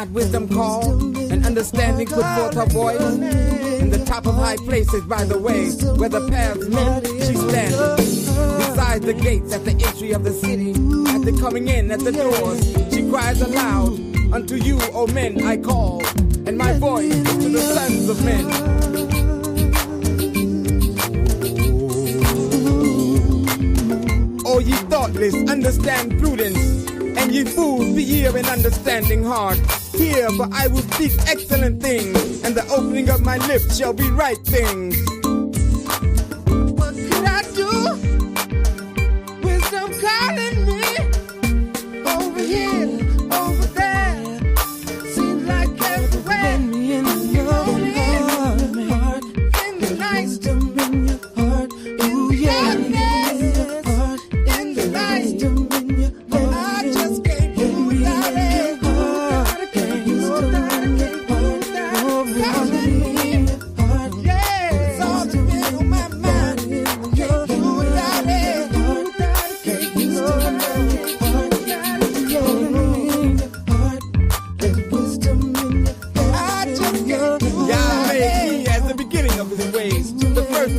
not wisdom call, and understanding put forth her voice. In the top of high places, by the way, where the paths meet, she stands. Beside the gates at the entry of the city, at the coming in at the doors, she cries aloud, unto you, O men, I call, and my voice is to the sons of men. O ye thoughtless, understand prudence, and ye fools, be ye of an understanding heart. Hear, for I will speak excellent things, and the opening of my lips shall be right things. What could I do? Wisdom calling me over here, over there. Seems like everywhere. In the heart, in the night, in your heart, ooh yeah, in the night, I just can't do without it. I can't do without it. Calling me, yeah, it's all the been on my mind. Can't do without it. Can't do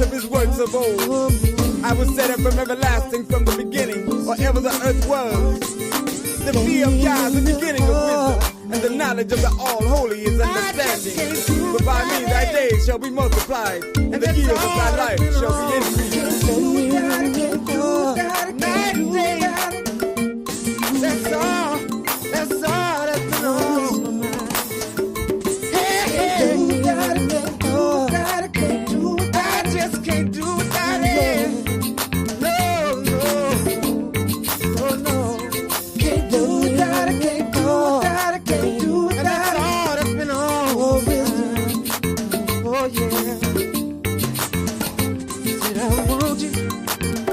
of his works of old. I was set up from everlasting from the beginning, or ever the earth was. The fear of Yah, the beginning of wisdom, and the knowledge of the All-Holy is understanding. But by me thy days shall be multiplied, and the years of thy life shall be increased. That's all, that's all, that's all.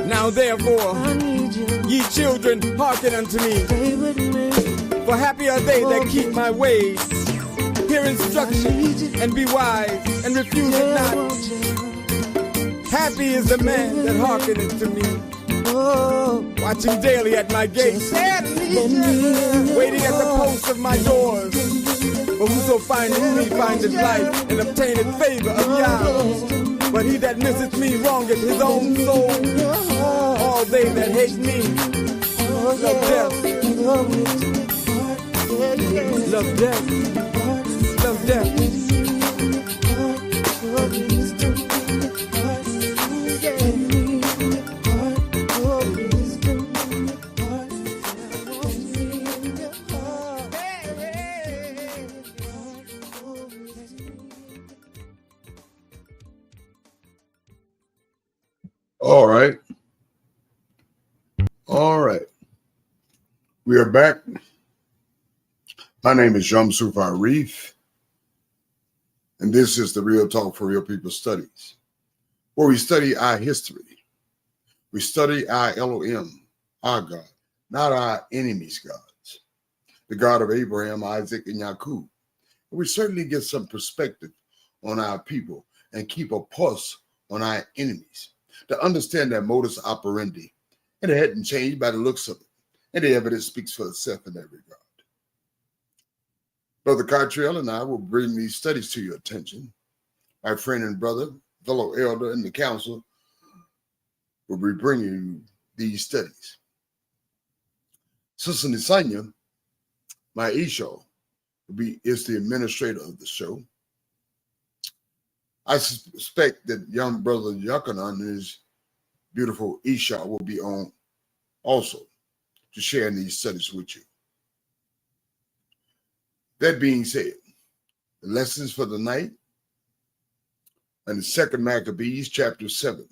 Now therefore, ye children, hearken unto me. For happy are they that keep my ways. Hear instruction, and be wise, and refuse it not. Happy is the man that hearkeneth to me. Watching daily at my gates, waiting at the posts of my doors. For whoso findeth me findeth life, and obtaineth favor of Yah. But he that misseth me wrongeth his own soul. All they that hate me love death. Love death. Love death. All right. All right. We are back. My name is Shamsuf Arif, and this is the Real Talk for Real People Studies, where we study our history. We study our Elohim, our God, not our enemies' gods, the God of Abraham, Isaac, and Jacob. And we certainly get some perspective on our people and keep a pulse on our enemies, to understand their modus operandi, and it hadn't changed by the looks of it, and the evidence speaks for itself in that regard. Brother Cottrell and I will bring these studies to your attention. My friend and brother, fellow elder in the council, will be bringing you these studies. Sister Nisanya, my Isha, is the administrator of the show. I suspect that young brother Yakanan and his beautiful Isha will be on also to share in these studies with you. That being said, the lessons for the night and the second Maccabees, chapter 7,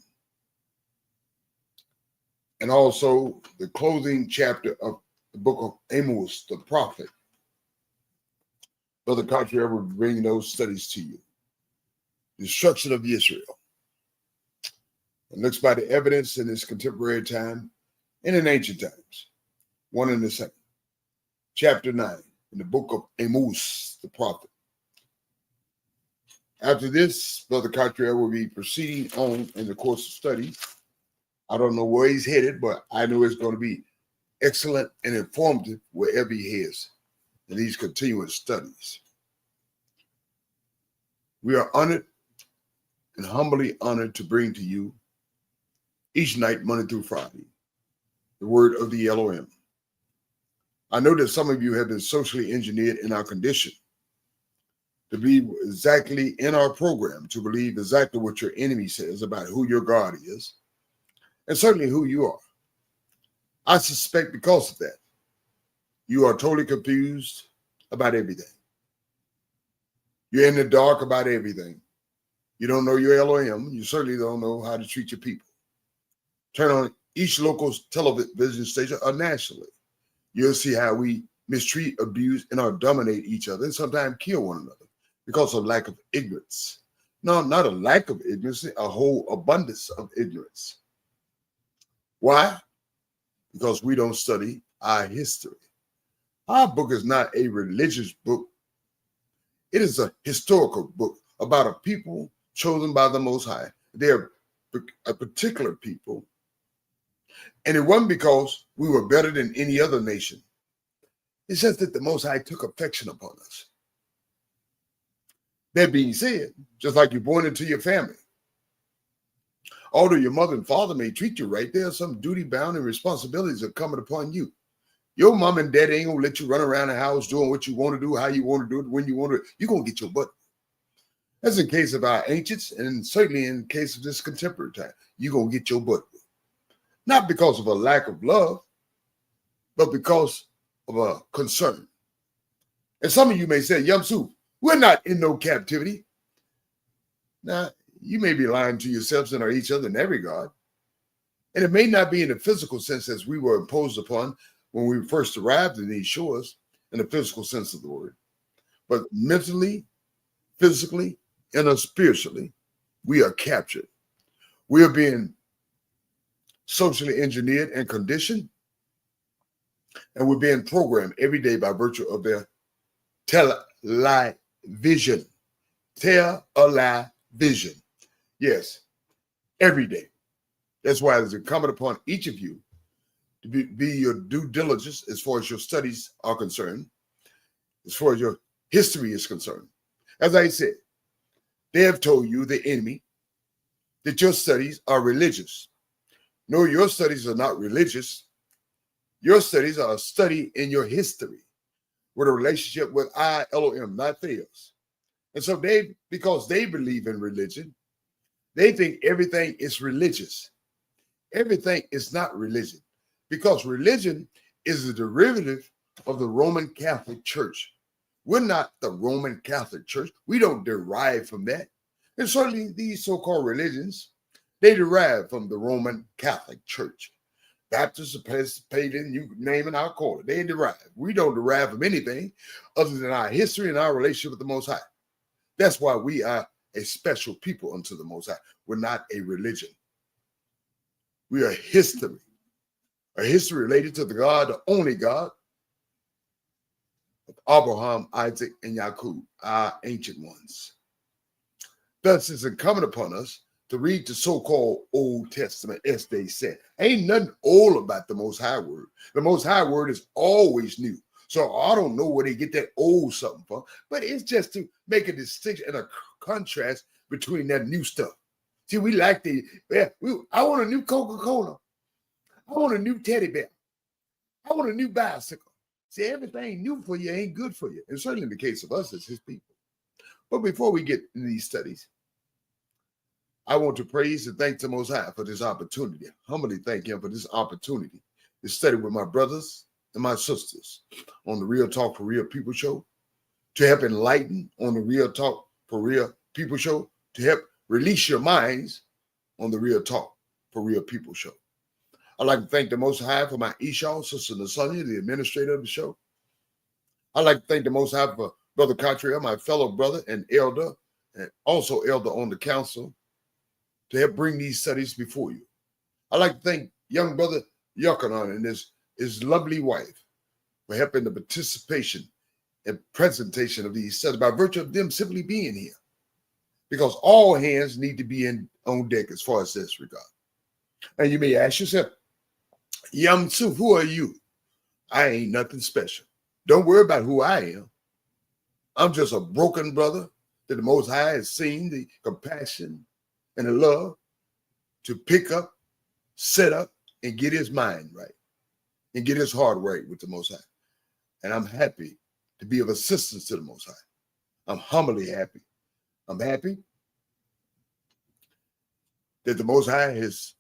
and also the closing chapter of the book of Amos, the prophet. Brother Cartier will bring those studies to you. Destruction of Israel. It looks by the evidence in this contemporary time and in ancient times, one and the same. Chapter 9 in the book of Amos, the prophet. After this, Brother Cottrell will be proceeding on in the course of study. I don't know where he's headed, but I know it's going to be excellent and informative wherever he is in these continuous studies. We are honored and humbly honored to bring to you each night, Monday through Friday, the word of the Elohim. I know that some of you have been socially engineered in our condition to believe exactly in our program, to believe exactly what your enemy says about who your God is, and certainly who you are. I suspect because of that, you are totally confused about everything. You're in the dark about everything. You don't know your Elohim. You certainly don't know how to treat your people. Turn on each local television station or nationally. You'll see how we mistreat, abuse, and or dominate each other and sometimes kill one another because of lack of ignorance. No, not a lack of ignorance, a whole abundance of ignorance. Why? Because we don't study our history. Our book is not a religious book. It is a historical book about a people chosen by the Most High. They're a particular people. And it wasn't because we were better than any other nation. It's just that the Most High took affection upon us. That being said, just like you're born into your family, although your mother and father may treat you right, there are some duty bound and responsibilities that are coming upon you. Your mom and dad ain't gonna let you run around the house doing what you want to do, how you want to do it, when you want to. You're gonna get your butt. That's in case of our ancients, and certainly in case of this contemporary time, you're gonna get your butt. Not because of a lack of love, but because of a concern. And some of you may say, Yamsu, we're not in no captivity. Now, you may be lying to yourselves and or each other in that regard. And it may not be in the physical sense as we were imposed upon when we first arrived in these shores, in the physical sense of the word. But mentally, physically, and spiritually, we are captured. We are being socially engineered and conditioned, and we're being programmed every day by virtue of their television. Television. Yes, every day. That's why it's incumbent upon each of you to be your due diligence as far as your studies are concerned, as far as your history is concerned. As I said, they have told you, the enemy, that your studies are religious. No, your studies are not religious. Your studies are a study in your history with a relationship with I, Elohim, not theirs. And so because they believe in religion, they think everything is religious. Everything is not religion, because religion is a derivative of the Roman Catholic Church. We're not the Roman Catholic Church. We don't derive from that. And certainly these so-called religions, they derive from the Roman Catholic Church. Baptists, Episcopalian, you name it, I'll call it. They derive. We don't derive from anything other than our history and our relationship with the Most High. That's why we are a special people unto the Most High. We're not a religion. We are history. A history related to the God, the only God, of Abraham, Isaac, and Jacob, our ancient ones. Thus, it's incumbent upon us to read the so-called Old Testament, as they said. Ain't nothing old about the Most High Word. The Most High Word is always new. So I don't know where they get that old something from, but it's just to make a distinction and a contrast between that new stuff. See, we like I want a new Coca-Cola. I want a new teddy bear. I want a new bicycle. See, everything new for you ain't good for you. And certainly in the case of us as his people. But before we get into these studies, I want to praise and thank the Most High for this opportunity. Humbly thank him for this opportunity to study with my brothers and my sisters on the Real Talk for Real People show, to help enlighten on the Real Talk for Real People show, to help release your minds on the Real Talk for Real People show. I'd like to thank the Most High for my Esau, Sister Nasonia, the administrator of the show. I'd like to thank the Most High for Brother Cottrell, my fellow brother and elder, and also elder on the council, to help bring these studies before you. I'd like to thank young brother Yochanan and his lovely wife for helping the participation and presentation of these studies by virtue of them simply being here. Because all hands need to be on deck as far as this regard. And you may ask yourself, Yamsu, who are you? I ain't nothing special. Don't worry about who I am. I'm just a broken brother that the Most High has seen the compassion and the love to pick up, set up, and get his mind right and get his heart right with the Most High. And I'm happy to be of assistance to the Most High. I'm humbly happy. I'm happy that the Most High has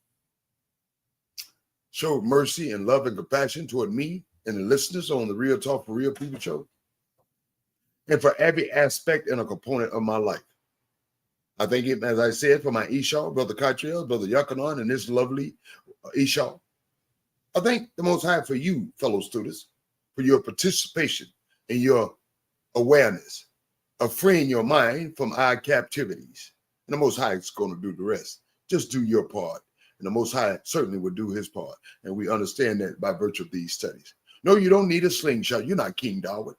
showed mercy and love and compassion toward me and the listeners on the Real Talk for Real People show, and for every aspect and a component of my life. I thank him, as I said, for my Esau, Brother Cottrell, Brother Yuckanon, and this lovely Esau. I thank the Most High for you, fellow students, for your participation and your awareness of freeing your mind from our captivities. And the Most High is going to do the rest. Just do your part. And the Most High certainly will do his part. And we understand that by virtue of these studies. No, you don't need a slingshot. You're not King Darwin.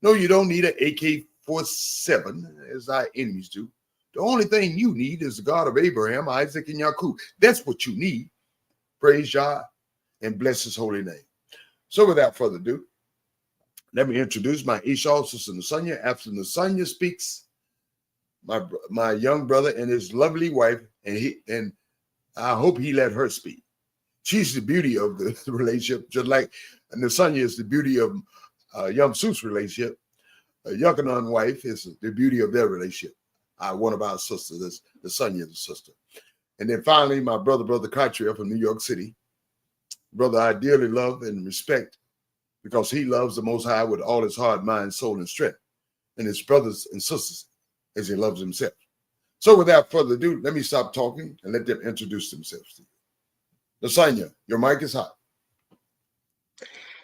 No, you don't need an AK-47, as our enemies do. The only thing you need is the God of Abraham, Isaac, and Jacob. That's what you need. Praise Yah and bless his holy name. So without further ado, let me introduce my Esau, Sister Nasanya. After Nasanya speaks, my young brother and his lovely wife, and I hope he let her speak. She's the beauty of the relationship, just like Nasanya is the beauty of Yum Su's relationship. Yuckanon wife is the beauty of their relationship. One of our sisters, Nasanya, the sister. And then finally, my brother Cottrell from New York City. Brother I dearly love and respect because he loves the Most High with all his heart, mind, soul, and strength, and his brothers and sisters as he loves himself. So without further ado, let me stop talking and let them introduce themselves to you. Nasanya, your mic is hot.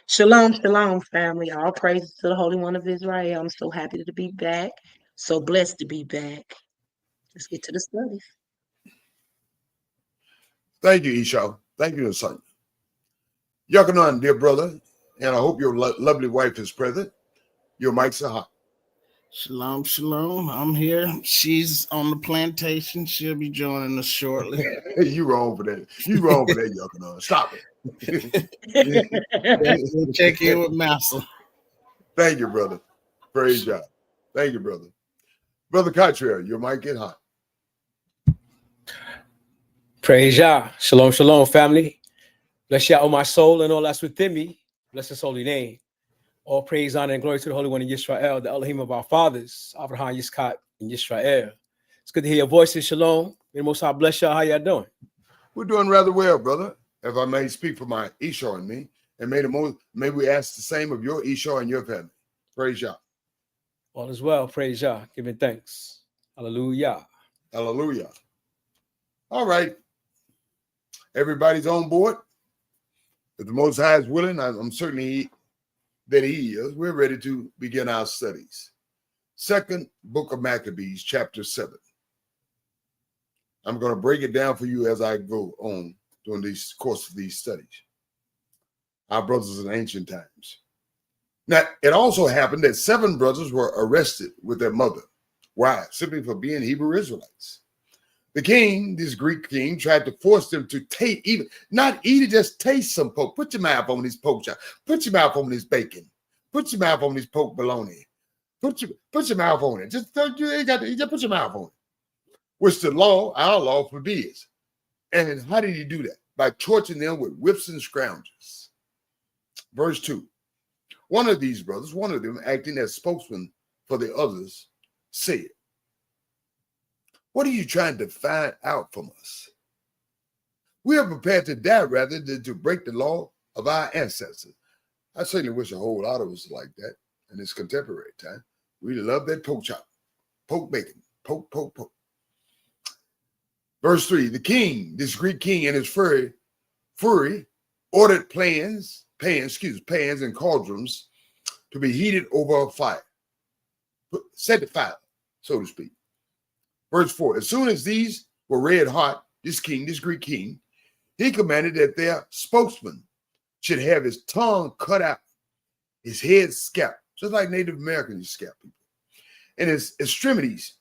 Shalom, shalom, family. All praises to the Holy One of Israel. I'm so happy to be back. So blessed to be back. Let's get to the studies. Thank you, Esau. Thank you, Nasanya. Yuckanon, dear brother, and I hope your lovely wife is present. Your mics are hot. Shalom, shalom. I'm here. She's on the plantation. She'll be joining us shortly. You wrong for that. You wrong for that, Yuckanon. Stop it. We'll check in with Master. Thank you, brother. Praise God. Thank you, brother. Brother Cottrell, your mic get hot. Praise Yah. Shalom, shalom, family. Bless Yah, oh my soul, and all that's within me. Bless his holy name. All praise, honor, and glory to the Holy One in Yisrael, the Elohim of our fathers, Abraham, Yitzchak, and Yisrael. It's good to hear your voices. Shalom. May the Most High bless y'all. How y'all doing? We're doing rather well, brother. If I may speak for my Esau and me, and may we ask the same of your Esau and your family. Praise Yah. All is well. Praise Yah. Giving thanks. Hallelujah. Hallelujah. All right. Everybody's on board. If the Most High is willing, I'm certainly that he is. We're ready to begin our studies. Second book of Maccabees, chapter 7. I'm going to break it down for you as I go on during the course of these studies. Our brothers in ancient times. Now, it also happened that 7 brothers were arrested with their mother. Why? Simply for being Hebrew Israelites. The king, this Greek king, tried to force them to taste, even not eat it, just taste some pork. Put your mouth on this pork chop. Put your mouth on this bacon. Put your mouth on this pork bologna. Put your mouth on it. Just put your mouth on it. Which the law, our law, forbids. And how did he do that? By torturing them with whips and scourges. Verse 2. One of these brothers, one of them acting as spokesman for the others, said, "What are you trying to find out from us? We are prepared to die rather than to break the law of our ancestors." I certainly wish a whole lot of us like that in this contemporary time. We love that pork chop, pork bacon, pork. Verse 3, the king, this Greek king in his fury ordered pans and cauldrons to be heated over a fire. Set the fire, so to speak. Verse 4, as soon as these were red hot, this Greek king, he commanded that their spokesman should have his tongue cut out, his head scalped, just like Native Americans scalp people, and his extremities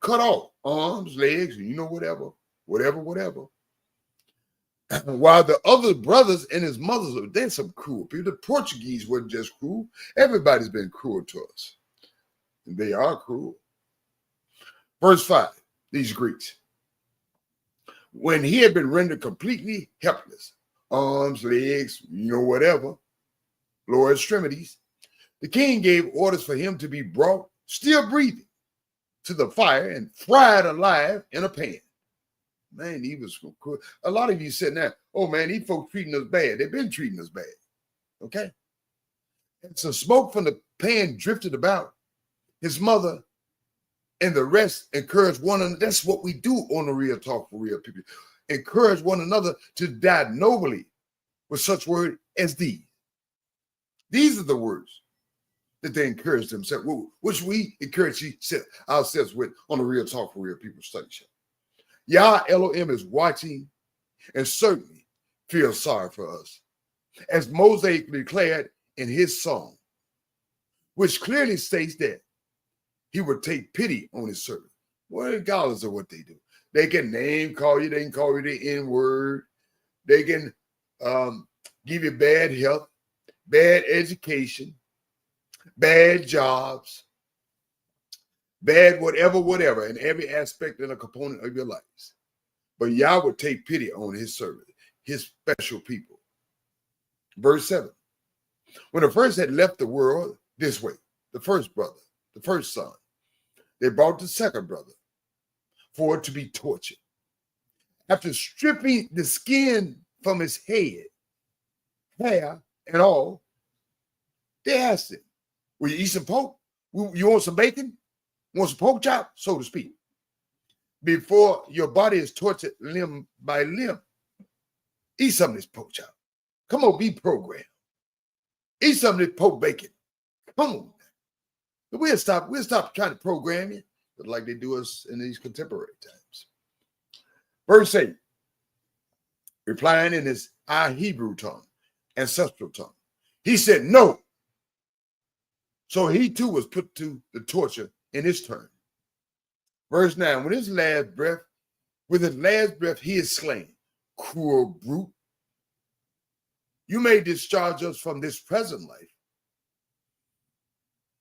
cut off, arms, legs, and whatever. While the other brothers and his mothers, they're some cruel people. The Portuguese weren't just cruel. Everybody's been cruel to us. And they are cruel. Verse 5, these Greeks. When he had been rendered completely helpless, arms, legs, whatever, lower extremities, the king gave orders for him to be brought, still breathing, to the fire and fried alive in a pan. Man, he was cool. A lot of you sitting there, oh man, these folks treating us bad. They've been treating us bad. Okay? And some smoke from the pan drifted about. His mother and the rest encouraged one another. That's what we do on the Real Talk for Real People. Encourage one another to die nobly with such words as these. These are the words that they encourage themselves, which we encourage ourselves with on the Real Talk for Real People study show. Yah Elohim is watching and certainly feels sorry for us, as Mosaic declared in his song, which clearly states that he would take pity on his servant. Well, regardless of what they do, they can name call you, they can call you the N-word, they can give you bad health, bad education, bad jobs, bad whatever, in every aspect and a component of your lives. But Yah would take pity on his servant, his special people. Verse 7. When the first had left the world this way, the first brother, the first son, they brought the second brother for to be tortured. After stripping the skin from his head, hair, and all, they asked him, will you eat some pork? You want some bacon? Want some pork chop, so to speak? Before your body is tortured limb by limb, eat some of this pork chop. Come on, be programmed. Eat some of this pork bacon. Come on. We'll stop trying to program you, but like they do us in these contemporary times. Verse 8, replying in his Hebrew tongue, ancestral tongue, he said no. So he too was put to the torture in his turn. Verse 9, with his last breath, he is slain. Cruel brute. You may discharge us from this present life,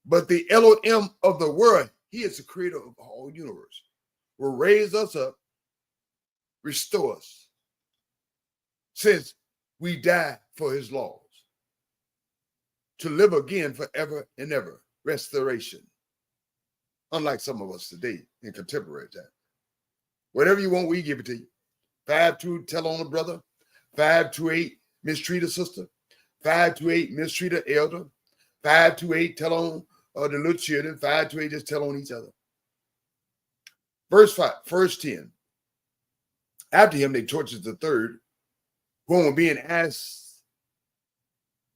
but the Elohim of the world, he is the creator of the whole universe, will raise us up, restore us, since we die for his laws, to live again forever and ever. Restoration. Unlike some of us today in contemporary time. Whatever you want, we give it to you. 5-2, tell on a brother. 5-2-8, mistreat a sister. 5-2-8, mistreat an elder. 5-2-8, tell on the little children. 5-2-8, just tell on each other. Verse 5, verse 10. After him, they tortured the third, who being asked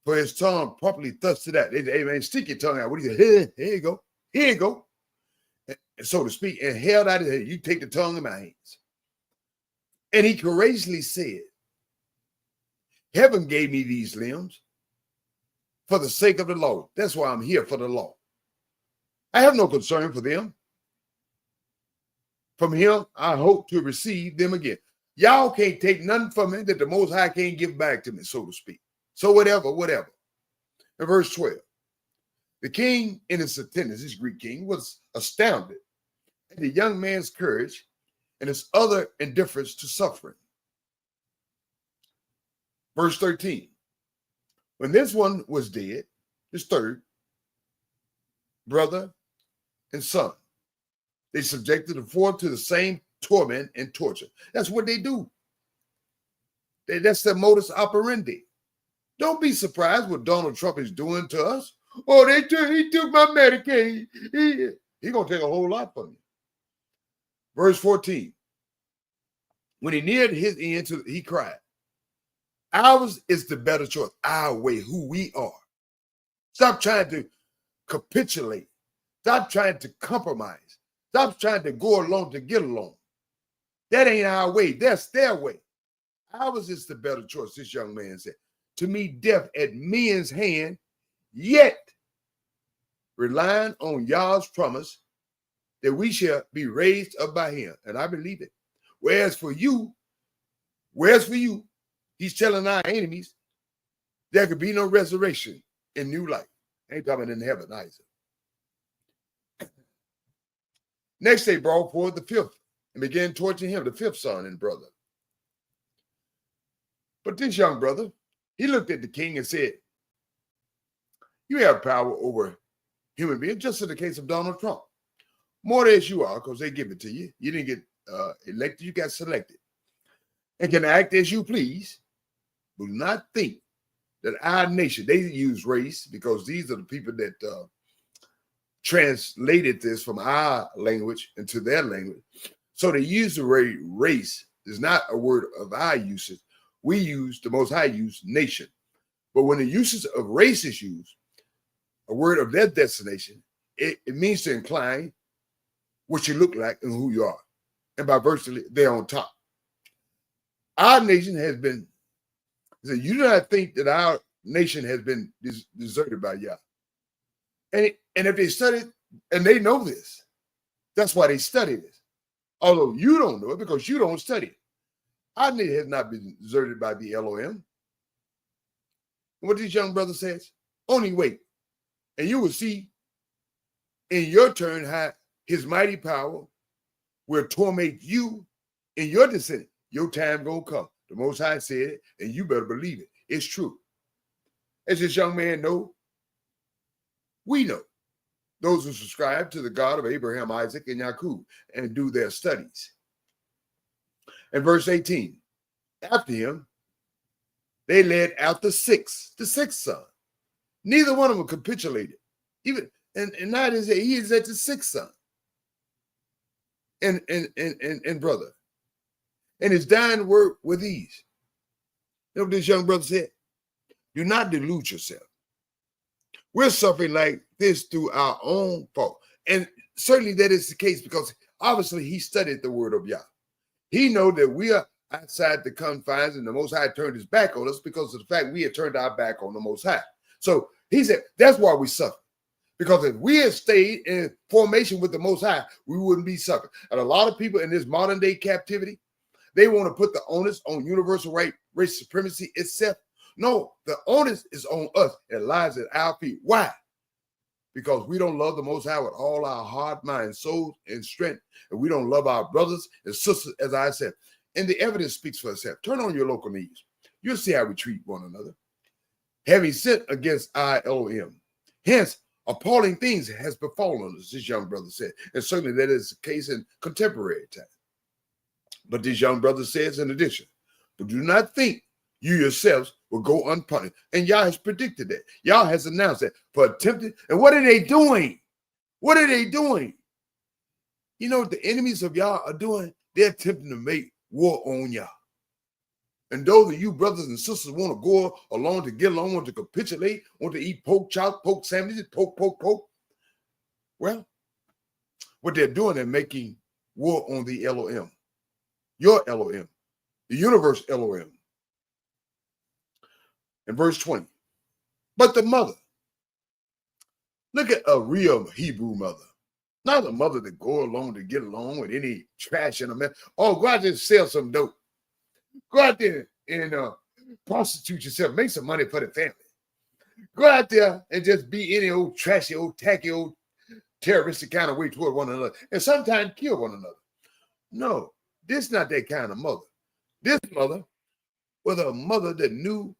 for his tongue properly thrusted out. Hey, man, stick your tongue out. What do you say? Here you go. Here you go. And so to speak, and held out his head. You take the tongue in my hands. And he courageously said, heaven gave me these limbs for the sake of the law. That's why I'm here, for the law. I have no concern for them. From him, I hope to receive them again. Y'all can't take nothing from me that the Most High can't give back to me, so to speak. So whatever. In verse 12, the king in his attendance, this Greek king, was astounded at the young man's courage and his utter indifference to suffering. Verse 13, when this one was dead, his third brother and son, they subjected the fourth to the same torment and torture. That's what they do. That's their modus operandi. Don't be surprised what Donald Trump is doing to us. Oh, he took my Medicaid. He's going to take a whole lot from you. Verse 14. When he neared his end, he cried, ours is the better choice. Our way, who we are. Stop trying to capitulate. Stop trying to compromise. Stop trying to go along to get along. That ain't our way. That's their way. Ours is the better choice, this young man said. To meet death at men's hand, yet relying on Yah's promise that we shall be raised up by him. And I believe it. Whereas for you, He's telling our enemies there could be no resurrection in new life. Ain't talking in heaven either. Next, they brought forth the fifth and began torturing him, the fifth son and brother. But this young brother, he looked at the king and said, you have power over human beings, just in the case of Donald Trump. More as you are, because they give it to you. You didn't get elected, you got selected. And can act as you please. Do not think that our nation, they use race because these are the people that translated this from our language into their language. So they use the word race is not a word of our usage. We use, the Most High use, nation. But when the usage of race is used, a word of their destination, it means to incline what you look like and who you are. And by virtually, they're on top. Our nation has been, you do not think that our nation has been deserted by Yah. And if they study, and they know this, that's why they study this. Although you don't know it because you don't study it. Our nation has not been deserted by the Elohim. What this young brother says, only wait, and you will see in your turn how his mighty power will torment you in your descendant. Your time gonna come. The Most High said it, and you better believe it. It's true. As this young man know, we know. Those who subscribe to the God of Abraham, Isaac, and Jacob and do their studies. And verse 18, after him, they led out the sixth son. Neither one of them capitulated. Even and that is he is at the sixth son. And brother. And his dying word were these. You know what this young brother said? Do not delude yourself. We're suffering like this through our own fault. And certainly that is the case because obviously he studied the word of Yah. He know that we are outside the confines and the Most High turned his back on us because of the fact we had turned our back on the Most High. So he said, that's why we suffer. Because if we had stayed in formation with the Most High, we wouldn't be suffering. And a lot of people in this modern day captivity, they want to put the onus on universal race supremacy itself. No, the onus is on us. It lies at our feet. Why? Because we don't love the Most High with all our heart, mind, soul, and strength. And we don't love our brothers and sisters, as I said. And the evidence speaks for itself. Turn on your local news. You'll see how we treat one another. Having sinned against our Elohim. Hence, appalling things has befallen us, this young brother said. And certainly that is the case in contemporary time. But this young brother says in addition, but do not think you yourselves will go unpunished. And Yah has predicted that. Yah has announced that for attempting. And what are they doing? What are they doing? You know what the enemies of Yah are doing? They're attempting to make war on Yah. And those of you brothers and sisters want to go along to get along, want to capitulate, want to eat pork chops, pork sandwiches, poke. Well, what they're doing, they're making war on the Elohim. Your Elohim, the universe Elohim. In verse 20, but the mother, look at a real Hebrew mother, not a mother that go along to get along with any trash in a man. Oh, go out there and sell some dope. Go out there and prostitute yourself, make some money for the family. Go out there and just be any old trashy, old tacky, old terroristic kind of way toward one another, and sometimes kill one another. No. This is not that kind of mother. This mother was a mother that knew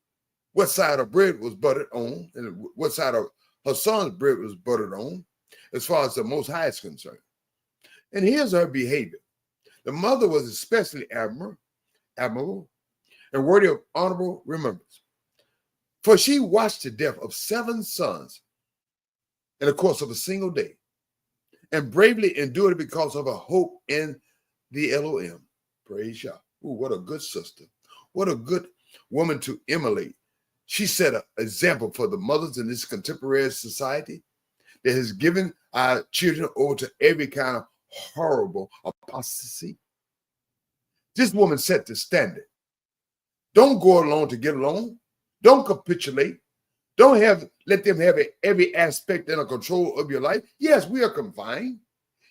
what side of bread was buttered on and what side of her son's bread was buttered on as far as the Most High is concerned. And here's her behavior. The mother was especially admirable and worthy of honorable remembrance. For she watched the death of 7 sons in the course of a single day and bravely endured it because of her hope in the Elohim. Praise Yah. Ooh, what a good sister. What a good woman to emulate. She set an example for the mothers in this contemporary society that has given our children over to every kind of horrible apostasy. This woman set the standard. Don't go along to get along. Don't capitulate. Don't let them have every aspect and control of your life. Yes, we are confined.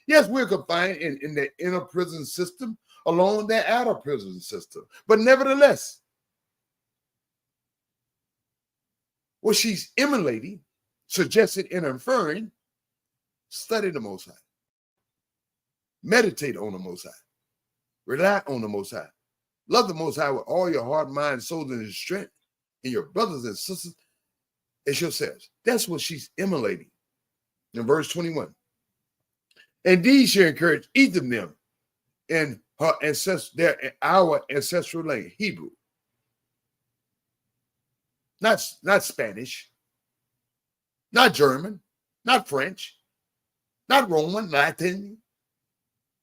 Yes, we're confined in the inner prison system along the outer prison system. But nevertheless, what she's emulating, suggested, and inferring, study the Most High. Meditate on the Most High. Rely on the Most High. Love the Most High with all your heart, mind, soul, and strength, and your brothers and sisters as yourselves. That's what she's emulating. In verse 21. Indeed, she encouraged each of them in her our ancestral language, Hebrew. Not Spanish, not German, not French, not Roman, Latin,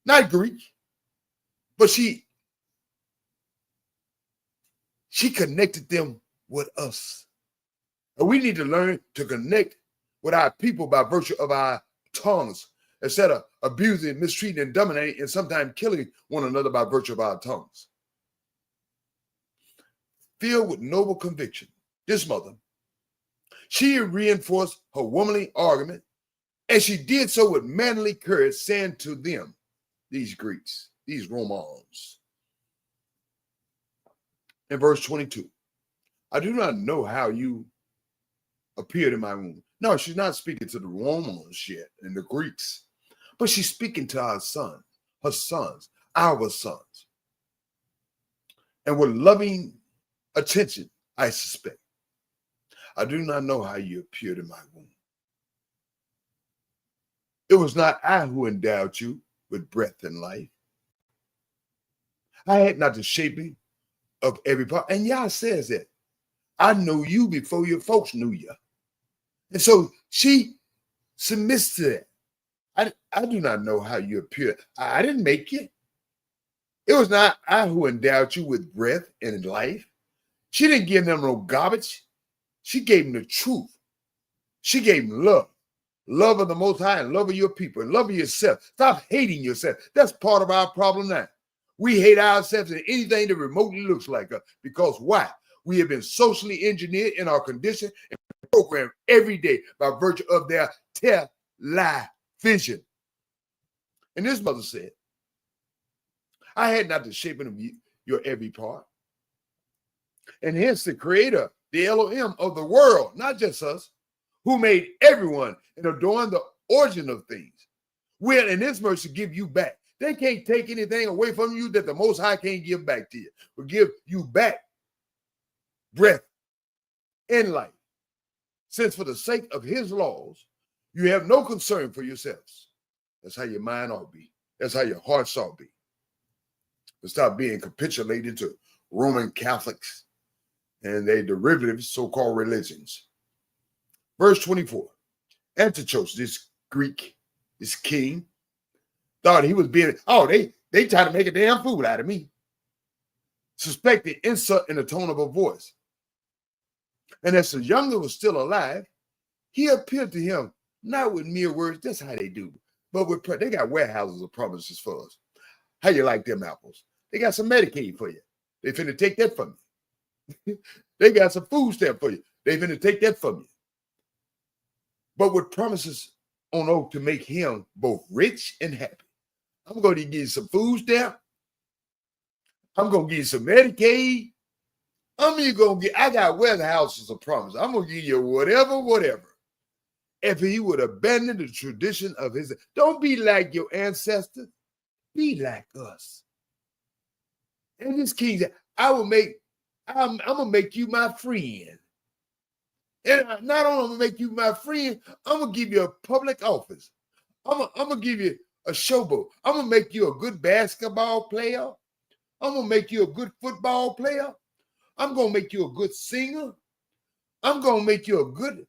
not Greek, but she connected them with us. And we need to learn to connect with our people by virtue of our tongues, instead of abusing, mistreating, and dominating, and sometimes killing one another by virtue of our tongues. Filled with noble conviction, this mother, she reinforced her womanly argument, and she did so with manly courage, saying to them, these Greeks, these Romans. In verse 22, I do not know how you appeared in my womb. No, she's not speaking to the Romans yet and the Greeks, but she's speaking to our sons, her sons, our sons. And with loving attention, I suspect. I do not know how you appeared in my womb. It was not I who endowed you with breath and life. I had not the shaping of every part. And Yah says that. I knew you before your folks knew you. And so she submits to that. I do not know how you appear. I didn't make you. It was not I who endowed you with breath and life. She didn't give them no garbage. She gave them the truth. She gave them love. Love of the Most High and love of your people and love of yourself. Stop hating yourself. That's part of our problem now. We hate ourselves and anything that remotely looks like us. Because why? We have been socially engineered in our condition and programmed every day by virtue of their television. And this mother said, I had not the shaping of your every part. And hence the creator, the Elohim of the world, not just us, who made everyone and adorned the origin of things, will in his mercy give you back. They can't take anything away from you that the Most High can't give back to you. Will give you back breath and life. Since for the sake of his laws, you have no concern for yourselves. That's how your mind ought to be. That's how your hearts ought to be. And stop being capitulated to Roman Catholics and their derivative so-called religions. Verse 24, Antiochus, this Greek, this king, thought he was being, they tried to make a damn fool out of me. Suspected insult in the tone of a voice. And as the younger was still alive, he appealed to him, not with mere words, that's how they do, but with, they got warehouses of promises for us. How you like them apples? They got some Medicaid for you. They finna take that from you. They got some food stamp for you. They finna take that from you. But with promises on oath to make him both rich and happy. I'm going to give you some food stamp. I'm going to give you some Medicaid. I got warehouses of promise. I'm going to give you whatever. If he would abandon the tradition of his, don't be like your ancestors. Be like us. And this king said, I'm going to make you my friend. And not only am I going to make you my friend, I'm going to give you a public office. I'm going to give you a showboat. I'm going to make you a good basketball player. I'm going to make you a good football player. I'm going to make you a good singer. I'm going to make you a good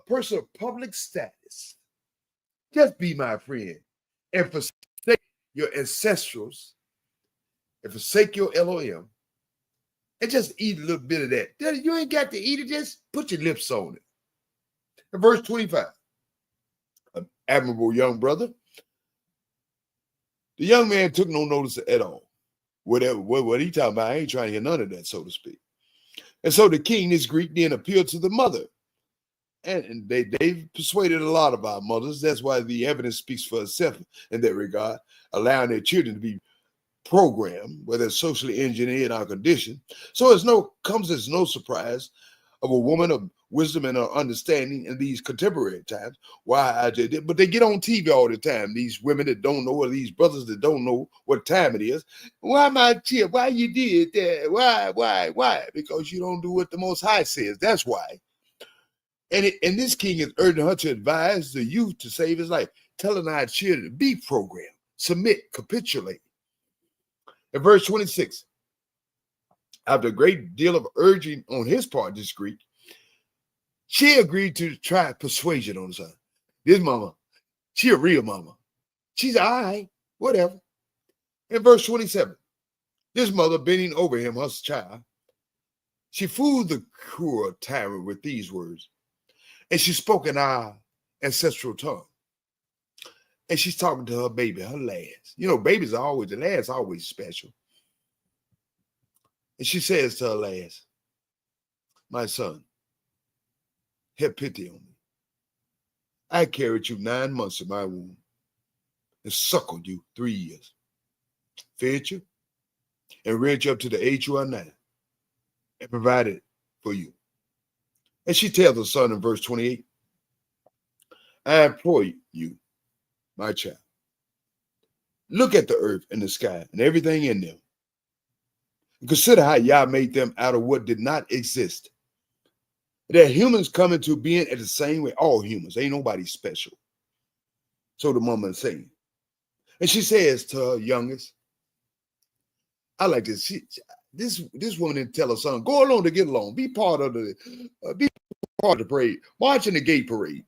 person of public status. Just be my friend. And forsake your ancestrals. And forsake your Elohim. And just eat a little bit of that. You ain't got to eat it. Just put your lips on it. In verse 25. An admirable young brother. The young man took no notice at all. What he talking about, I ain't trying to hear none of that, so to speak. And so the king, this Greek, then appealed to the mother. And they've persuaded a lot of our mothers. That's why the evidence speaks for itself in that regard, allowing their children to be programmed, whether it's socially engineered our condition. So comes as no surprise of a woman of wisdom and understanding in these contemporary times. Why I did it, but they get on TV all the time. These women that don't know, or these brothers that don't know what time it is. Why my dear? Why you did that? Why? Because you don't do what the Most High says. That's why. And this king is urging her to advise the youth to save his life, telling our children to be programmed, submit, capitulate. In verse 26, after a great deal of urging on his part, this Greek, she agreed to try persuasion on her son. This mama, she a real mama. She's all right, whatever. In verse 27, this mother bending over him, her child, she fooled the cruel tyrant with these words, and she spoke in our ancestral tongue. And she's talking to her baby, her lads. You know, babies are always, the lads are always special. And she says to her lads, my son, have pity on me. I carried you 9 months in my womb and suckled you 3 years, fed you, and reared you up to the age you are now, and provided for you. And she tells her son in verse 28, I implore you, my child, look at the earth and the sky and everything in them. And consider how Yah made them out of what did not exist. That humans come into being at the same way, all humans, ain't nobody special. So the mama is saying. And she says to her youngest, I like this. This woman didn't tell her son, go along to get along, be part of the parade, march in the gay parade,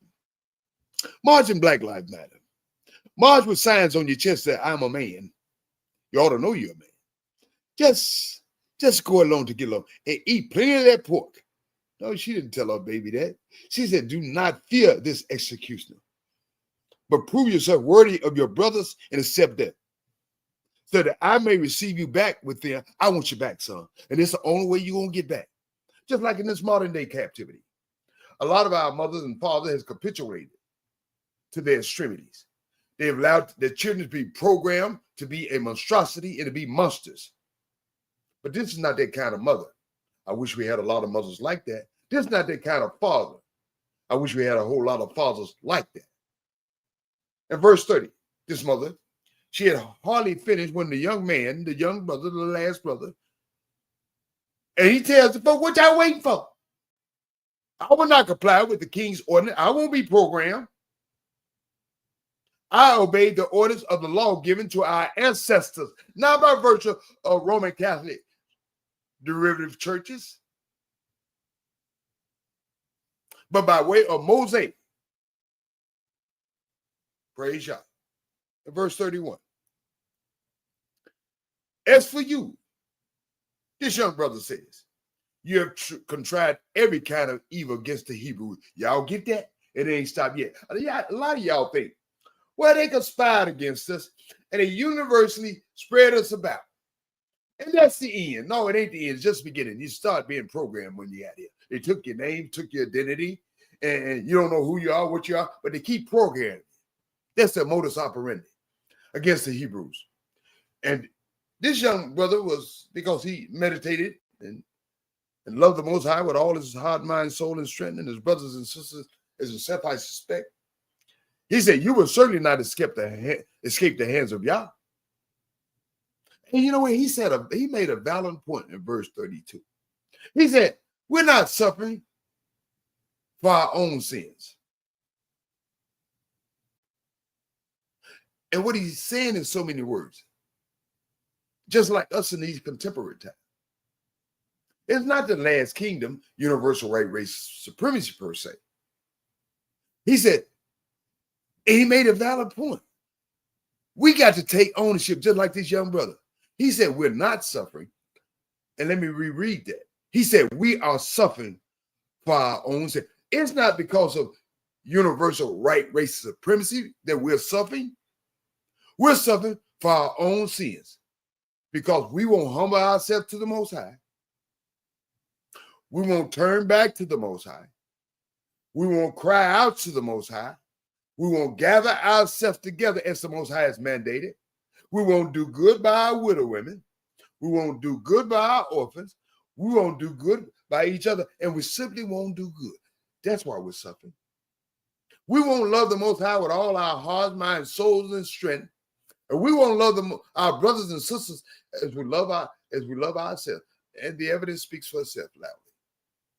march in Black Lives Matter, march with signs on your chest that I'm a man. You ought to know you're a man. Just go along to get along and eat plenty of that pork. No, she didn't tell her baby that. She said, do not fear this executioner, but prove yourself worthy of your brothers and accept death, so that I may receive you back with them. I want you back, son. And it's the only way you're going to get back. Just like in this modern day captivity. A lot of our mothers and fathers has capitulated to their extremities. They have allowed their children to be programmed to be a monstrosity and to be monsters. But this is not that kind of mother. I wish we had a lot of mothers like that. This is not that kind of father. I wish we had a whole lot of fathers like that. In verse 30, this mother, she had hardly finished when the young man, the young brother, the last brother, and he tells the folk, what y'all waiting for? I will not comply with the king's ordinance. I won't be programmed. I obeyed the orders of the law given to our ancestors, not by virtue of Roman Catholic derivative churches, but by way of Mosaic. Praise Yah. In verse 31. As for you, this young brother says, you have contrived every kind of evil against the Hebrews. Y'all get that? It ain't stopped yet. A lot of y'all think, well, they conspired against us and they universally spread us about. And that's the end. No, it ain't the end. It's just the beginning. You start being programmed when you got here. They took your name, took your identity, and you don't know who you are, what you are, but they keep programming. That's their modus operandi against the Hebrews. And this young brother was, because he meditated and loved the Most High with all his heart, mind, soul, and strength, and his brothers and sisters, as himself, I suspect. He said, you will certainly not escape the hands of Yah. And you know what? He made a valid point in verse 32. He said, we're not suffering for our own sins. And what he's saying in so many words, just like us in these contemporary times, it's not the last kingdom, universal right, race supremacy per se. He said, and he made a valid point. We got to take ownership just like this young brother. He said, we're not suffering. And let me reread that. He said, we are suffering for our own sin. It's not because of universal right, race supremacy that we're suffering. We're suffering for our own sins because we won't humble ourselves to the Most High. We won't turn back to the Most High. We won't cry out to the Most High. We won't gather ourselves together as the Most High has mandated. We won't do good by our widow women. We won't do good by our orphans. We won't do good by each other. And we simply won't do good. That's why we're suffering. We won't love the Most High with all our hearts, minds, souls, and strength. And we won't love our brothers and sisters as we love ourselves. And the evidence speaks for itself loudly.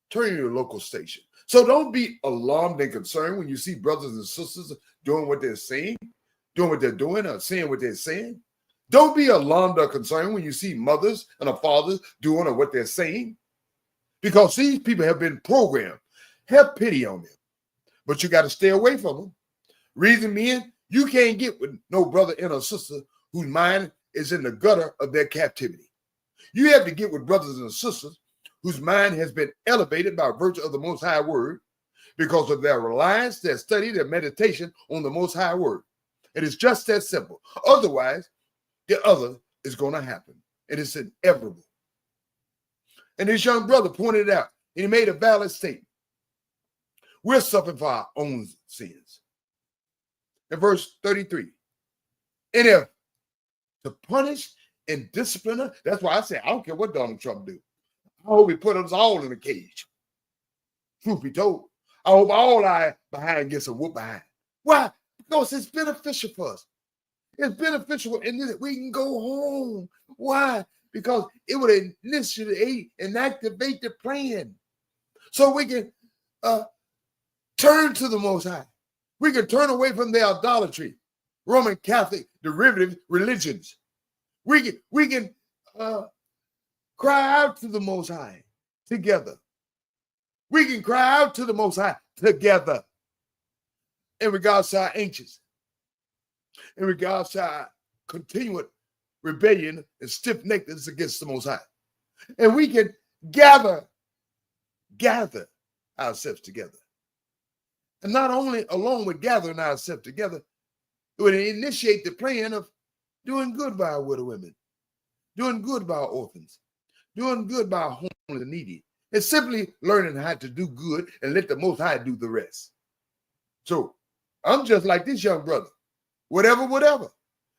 Turn to your local station. So don't be alarmed and concerned when you see brothers and sisters doing what they're saying, doing what they're doing, or saying what they're saying. Don't be alarmed or concerned when you see mothers and fathers doing what they're saying, because these people have been programmed. Have pity on them, but you got to stay away from them. Reason being, you can't get with no brother and a sister whose mind is in the gutter of their captivity. You have to get with brothers and sisters whose mind has been elevated by virtue of the Most High Word because of their reliance, their study, their meditation on the Most High Word. It is just that simple. Otherwise, the other is going to happen. It is inevitable. And this young brother pointed out, and he made a valid statement. We're suffering for our own sins. In verse 33, and if to punish and discipline us, that's why I say I don't care what Donald Trump do. I hope he put us all in a cage. Truth be told, I hope all our behind gets a whoop behind. Why? Because it's beneficial for us. It's beneficial in that we can go home. Why? Because it would initiate and activate the plan. So we can turn to the Most High. We can turn away from the idolatry, Roman Catholic derivative religions. We can cry out to the Most High together. We can cry out to the Most High together in regards to our ancients, in regards to our continued rebellion and stiff-neckedness against the Most High. And we can gather ourselves together. And not only along with gathering ourselves together, it would initiate the plan of doing good by our widow women, doing good by our orphans, doing good by our homeless and needy. It's simply learning how to do good and let the Most High do the rest. So I'm just like this young brother. Whatever.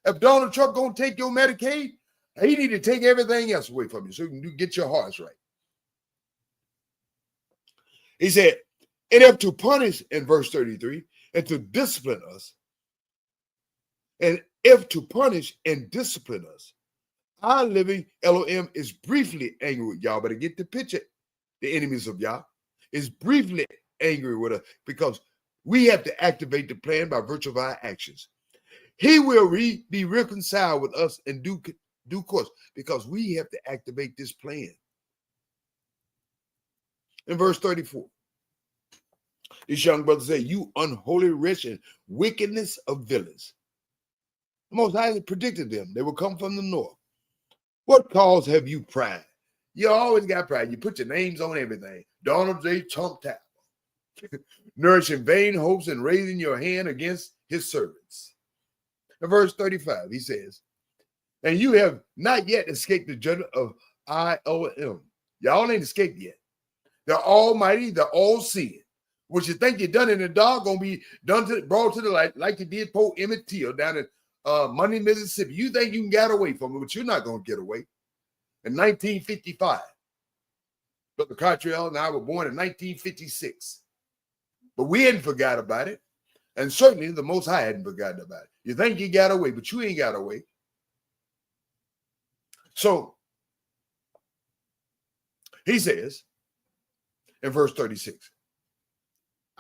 If Donald Trump gonna take your Medicaid, he need to take everything else away from you so you can get your hearts right. He said, and if to punish, in verse 33, and to discipline us, and if to punish and discipline us, our living Elohim is briefly angry with y'all. Better get the picture. The enemies of Yah is briefly angry with us because we have to activate the plan by virtue of our actions. He will be reconciled with us in due course because we have to activate this plan. In verse 34, this young brother said, you unholy wretch and wickedness of villains. The Most High predicted them. They will come from the north. What cause have you pride? You always got pride. You put your names on everything. Donald J. Trump Tap. Nourishing vain hopes and raising your hand against his servants. In verse 35, he says, and you have not yet escaped the judgment of IOM. Y'all ain't escaped yet. The Almighty, the All-Seeing. What you think you done in the dark gonna be brought to the light, like you did Poe Emmett Till down in Money, Mississippi. You think you can get away from it, but you're not gonna get away. In 1955, Brother Cottrell and I were born in 1956, but we hadn't forgot about it, and certainly the Most High hadn't forgotten about it. You think you got away, but you ain't got away. So he says in verse 36.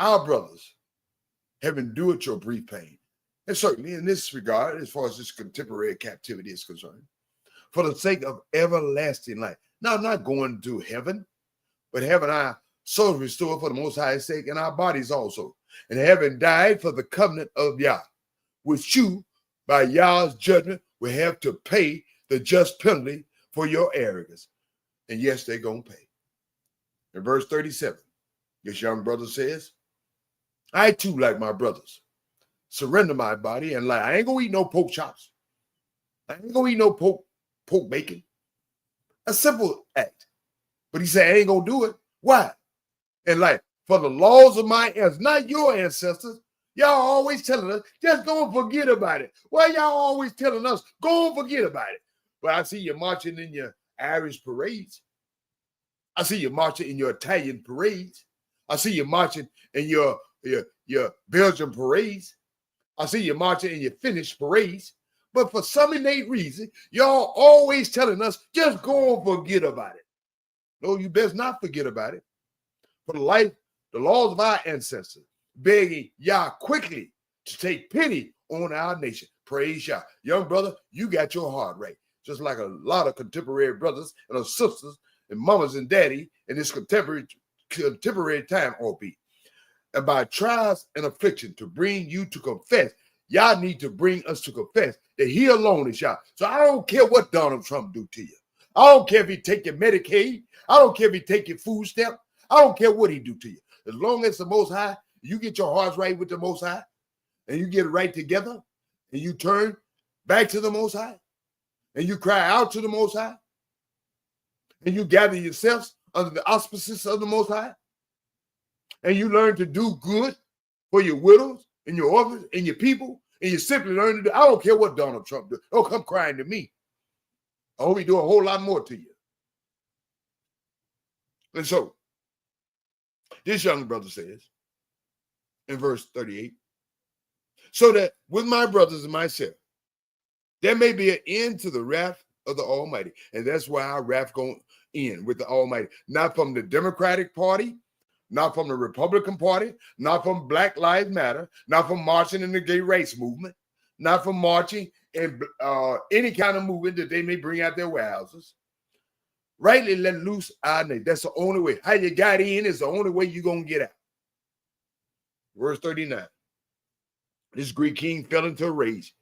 Our brothers have endured your brief pain. And certainly in this regard, as far as this contemporary captivity is concerned, for the sake of everlasting life. Now, I'm not going to heaven, but having our souls restored for the Most High's sake and our bodies also. And having died for the covenant of Yah, which you, by Yah's judgment, will have to pay the just penalty for your arrogance. And yes, they're going to pay. In verse 37, this young brother says, I too, like my brothers, surrender my body and life. I ain't gonna eat no pork chops. I ain't gonna eat no pork bacon. A simple act. But he said, I ain't gonna do it. Why? And like, for the laws of my ancestors, not your ancestors. Y'all always telling us, just go and forget about it. Why y'all always telling us, go and forget about it? But I see you marching in your Irish parades. I see you marching in your Italian parades. I see you marching in your Belgian parades. I see you marching in your Finnish parades. But for some innate reason, y'all always telling us, just go and forget about it. No, you best not forget about it. For the life, the laws of our ancestors, begging Yah quickly to take pity on our nation. Praise Yah. Young brother, you got your heart right. Just like a lot of contemporary brothers and sisters and mamas and daddy in this contemporary time, albeit. And by trials and affliction to bring you to confess, y'all need to bring us to confess that he alone is Yah. So I don't care what Donald Trump do to you. I don't care if he take your Medicaid. I don't care if he take your food stamp. I don't care what he do to you. As long as the Most High, you get your hearts right with the Most High, and you get it right together, and you turn back to the Most High, and you cry out to the Most High, and you gather yourselves under the auspices of the Most High, and you learn to do good for your widows and your orphans and your people, and you simply learn to do. I don't care what Donald Trump do. Don't come crying to me. I hope he do a whole lot more to you. And so, this young brother says in verse 38, so that with my brothers and myself, there may be an end to the wrath of the Almighty. And that's why our wrath going to end with the Almighty. Not from the Democratic Party, not from the Republican Party, not from Black Lives Matter, not from marching in the gay race movement, not from marching in any kind of movement that they may bring out their warehouses. Rightly let loose our nation. That's the only way. How you got in is the only way you're going to get out. Verse 39. This Greek king fell into a rage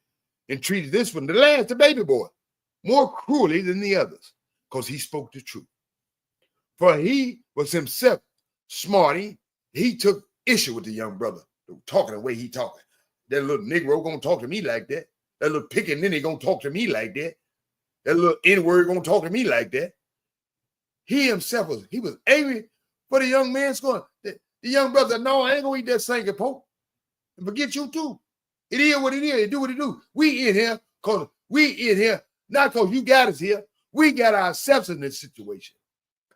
and treated this one, the last, the baby boy, more cruelly than the others, because he spoke the truth. For he was himself smarty. He took issue with the young brother, talking the way he talking. That little Negro gonna talk to me like that. That little pickaninny gonna talk to me like that. That little N-word gonna talk to me like that. He himself was angry for the young man's going. The young brother, no, I ain't gonna eat that stinking pork. And forget you too. It is what it is. It do what it do. We in here not because you got us here. We got ourselves in this situation.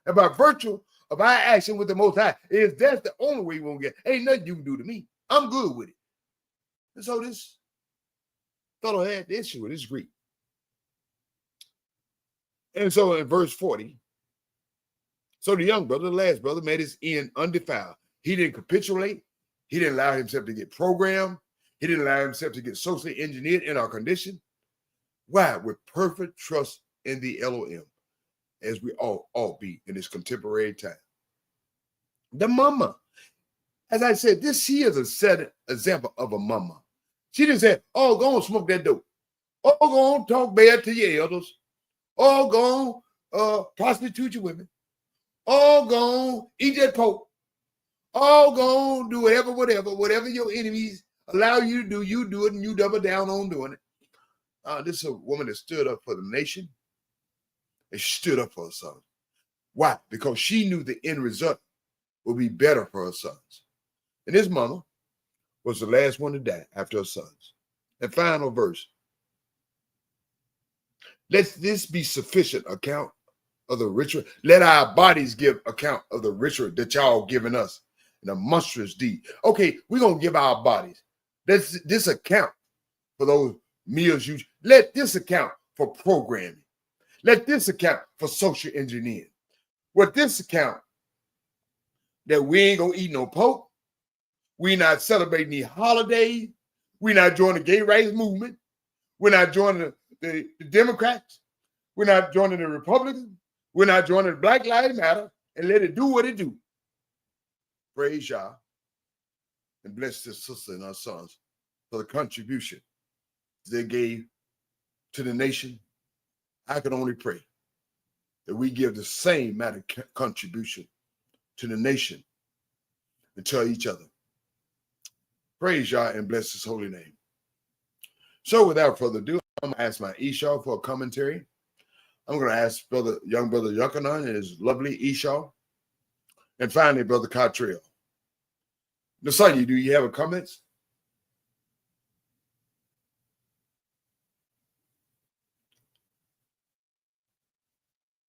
And by virtue of our action with the Most High, that's the only way we're gonna get. Ain't nothing you can do to me. I'm good with it. And so this fellow had the issue with this Greek. And so in verse 40, so the young brother, the last brother, made his end undefiled. He didn't capitulate. He didn't allow himself to get programmed. He didn't allow himself to get socially engineered in our condition. Why? With perfect trust in the Elohim, as we all be in this contemporary time. The mama, as I said, this here is a set example of a mama. She didn't say, oh, go on, smoke that dope. Oh, go on, talk bad to your elders. Oh, go on, prostitute your women. Oh, go on, eat that pork. Oh, go on, do whatever your enemies allow you to do, you do it, and you double down on doing it. This is a woman that stood up for the nation, and she stood up for her son. Why? Because she knew the end result would be better for her sons. And his mother was the last one to die after her sons. And final verse. Let this be sufficient account of the ritual. Let our bodies give account of the ritual that y'all giving us in a monstrous deed. Okay, we're going to give our bodies. Let's this account for those meals you let this account for programming. Let this account for social engineering. What this account that we ain't gonna eat no pork. We not celebrating the holidays. We not joining the gay rights movement. We're not joining the Democrats. We're not joining the Republicans. We're not joining the Black Lives Matter, and let it do what it do. Praise Yah and bless this sister and our sons for the contribution they gave to the nation. I can only pray that we give the same matter contribution to the nation and to each other. Praise Yah and bless his holy name. So without further ado, I'm going to ask my Esau for a commentary. I'm going to ask young brother Yochanan and his lovely Esau. And finally, Brother Cottrell. Nasanya, do you have a comments?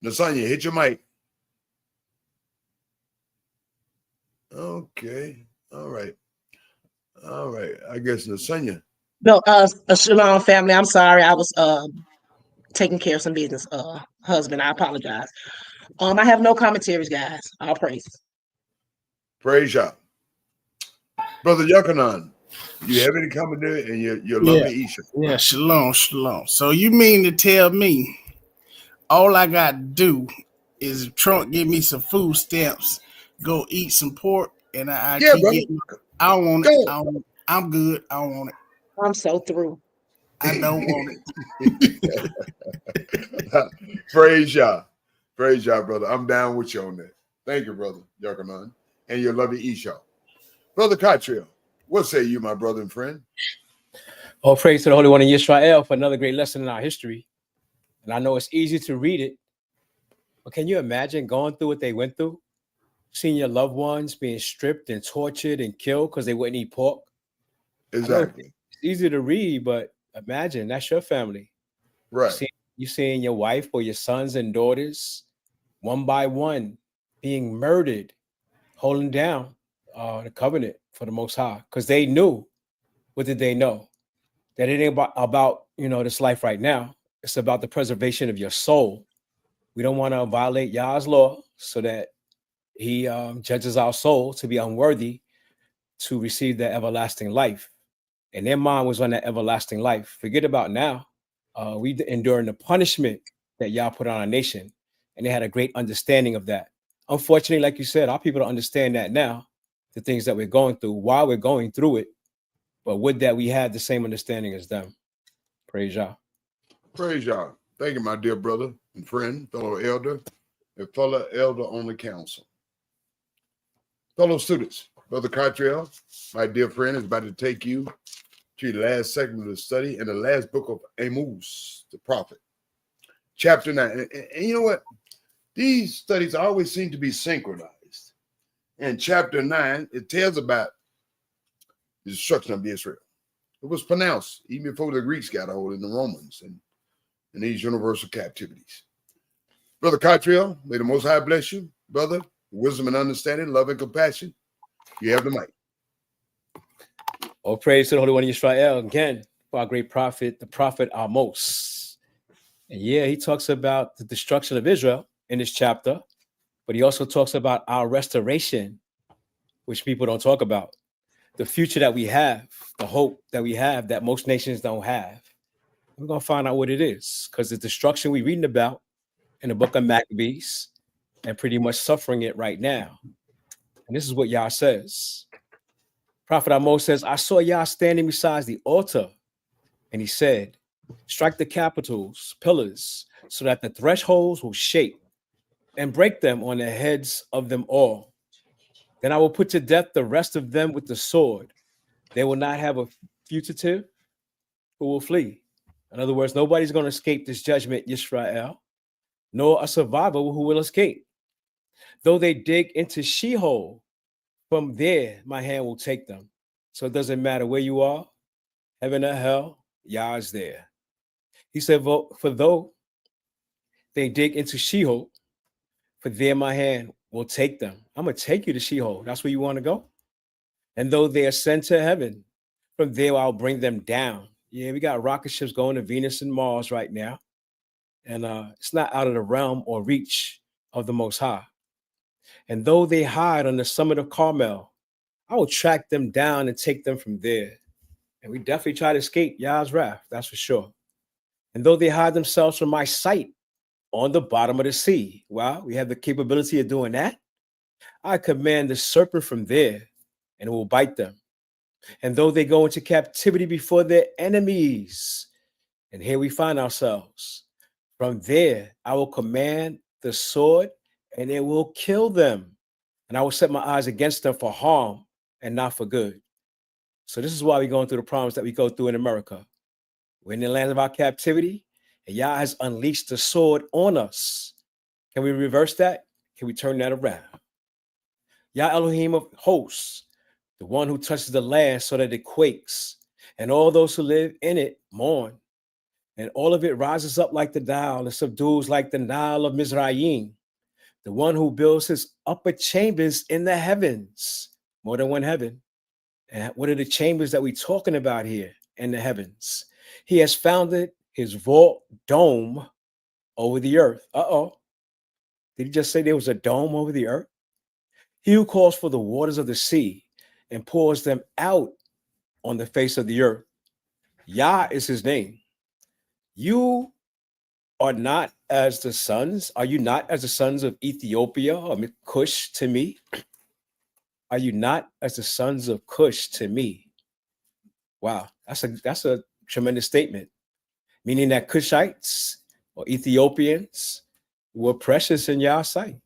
Nasanya, hit your mic. Okay. All right. All right. I guess Nasanya. No, Shalom family. I'm sorry. I was taking care of some business. Husband, I apologize. I have no commentaries, guys. All praises. Praise Yah. Brother Yochanan, you have any commentary and your lovely Isha? Yeah, shalom, shalom. So you mean to tell me all I got to do is if Trump give me some food stamps, go eat some pork, and I Yeah, keep brother. getting, I don't want it. Go. I don't want it. I'm good. I don't want it. I'm so through. I don't want it. Praise Yah. Praise Yah, brother. I'm down with you on that. Thank you, brother Yochanan, and your lovely Isha. Brother Cottrell, what say you, my brother and friend? All praise to the Holy One in Israel for another great lesson in our history. And I know it's easy to read it, but can you imagine going through what they went through? Seeing your loved ones being stripped and tortured and killed because they wouldn't eat pork? Exactly. It's easy to read, but imagine that's your family. Right. You seeing your wife or your sons and daughters one by one being murdered, holding down the covenant for the Most High, because they knew. What did they know? That it ain't about this life right now. It's about the preservation of your soul. We don't want to violate Yah's law so that he judges our soul to be unworthy to receive that everlasting life. And their mind was on that everlasting life. Forget about now. We enduring the punishment that Yah put on our nation, and they had a great understanding of that. Unfortunately, like you said, our people don't understand that now, the things that we're going through, while we're going through it. But would that we had the same understanding as them. Praise Yah. Praise Yah. Thank you, my dear brother and friend, fellow elder, and fellow elder on the council. Fellow students, Brother Cottrell, my dear friend, is about to take you to the last segment of the study in the last book of Amos, the prophet, chapter 9. And you know what? These studies always seem to be synchronized. In chapter 9, it tells about the destruction of Israel. It was pronounced even before the Greeks got a hold of the Romans and these universal captivities. Brother Cottrell, may the Most High bless you, brother. Wisdom and understanding, love and compassion. You have the mic. All praise to the Holy One of Israel again for our great prophet, the prophet Amos. And yeah, he talks about the destruction of Israel in this chapter, but he also talks about our restoration, which people don't talk about. The future that we have, the hope that we have that most nations don't have. We're going to find out what it is, because the destruction we're reading about in the book of Maccabees and pretty much suffering it right now. And this is what Yah says. Prophet Amos says, I saw Yah standing beside the altar, and he said, strike the capitals, pillars, so that the thresholds will shake and break them on the heads of them all. Then I will put to death the rest of them with the sword. They will not have a fugitive who will flee. In other words, nobody's going to escape this judgment, Yisrael, nor a survivor who will escape. Though they dig into Sheol, from there my hand will take them. So it doesn't matter where you are, heaven or hell, Yah is there. He said, for though they dig into Sheol, for there my hand will take them. I'm going to take you to Sheol. That's where you want to go. And though they ascend to heaven, from there I'll bring them down. Yeah, we got rocket ships going to Venus and Mars right now. And it's not out of the realm or reach of the Most High. And though they hide on the summit of Carmel, I will track them down and take them from there. And we definitely try to escape Yah's wrath, that's for sure. And though they hide themselves from my sight on the bottom of the sea, well, we have the capability of doing that. I command the serpent from there, and it will bite them. And though they go into captivity before their enemies, and here we find ourselves, from there I will command the sword, and it will kill them. And I will set my eyes against them for harm and not for good. So this is why we're going through the problems that we go through in America. We're in the land of our captivity, and Yah has unleashed the sword on us. Can we reverse that? Can we turn that around? Yah Elohim of hosts, the one who touches the land so that it quakes, and all those who live in it mourn. And all of it rises up like the Nile and subdues like the Nile of Mizraim. the one who builds his upper chambers in the heavens, more than one heaven. And what are the chambers that we're talking about here in the heavens? He has founded his vault dome over the earth. Did he just say there was a dome over the earth? He who calls for the waters of the sea and pours them out on the face of the earth. Yah is his name. You are not as the sons. Are you not as the sons of Ethiopia or Cush to me? Are you not as the sons of Cush to me? Wow, that's a tremendous statement, meaning that Cushites or Ethiopians were precious in Yah's sight.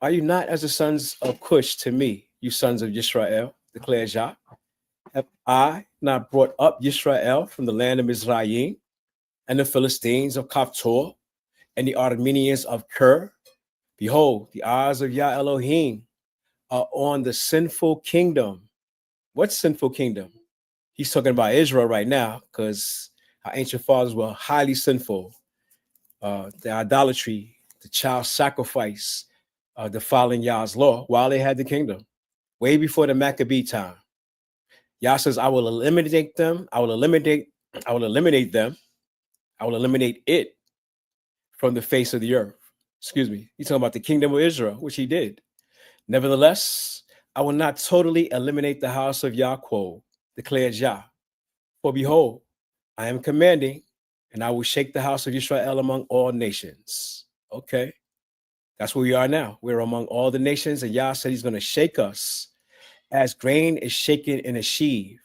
Are you not as the sons of Cush to me, you sons of Yisrael, declares Yah? Have I not brought up Yisrael from the land of Mizraim, and the Philistines of Kaftor, and the Armenians of Ker? Behold, the eyes of Yah Elohim are on the sinful kingdom. What sinful kingdom? He's talking about Israel right now, because our ancient fathers were highly sinful. The idolatry, the child sacrifice, defiling Yah's law while they had the kingdom, way before the Maccabee time. Yah says, I will eliminate them. I will eliminate them. I will eliminate it from the face of the earth. Excuse me. He's talking about the kingdom of Israel, which he did. Nevertheless, I will not totally eliminate the house of Yahweh, declares Yah. For behold, I am commanding, and I will shake the house of Israel among all nations. Okay. That's where we are now. We're among all the nations, and Yah said he's going to shake us as grain is shaken in a sheaf,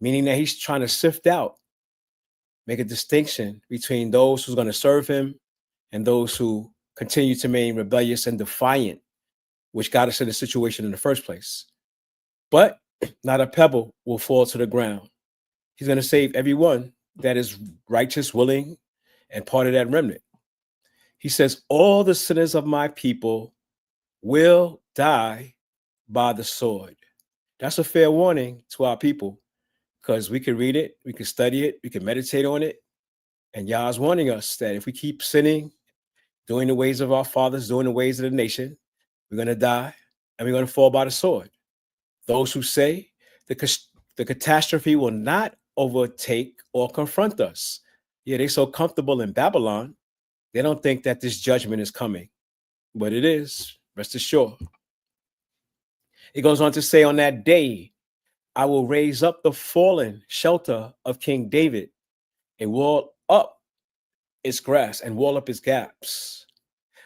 meaning that he's trying to sift out, make a distinction between those who's going to serve him and those who continue to remain rebellious and defiant, which got us in the situation in the first place. But not a pebble will fall to the ground. He's going to save everyone that is righteous, willing, and part of that remnant. He says, all the sinners of my people will die by the sword. That's a fair warning to our people, because we can read it, we can study it, we can meditate on it. And Yah's warning us that if we keep sinning, doing the ways of our fathers, doing the ways of the nation, we're going to die and we're going to fall by the sword. Those who say the catastrophe will not overtake or confront us. Yeah, they're so comfortable in Babylon, they don't think that this judgment is coming, but it is, rest assured. It goes on to say, on that day, I will raise up the fallen shelter of King David and wall up its grass and wall up its gaps.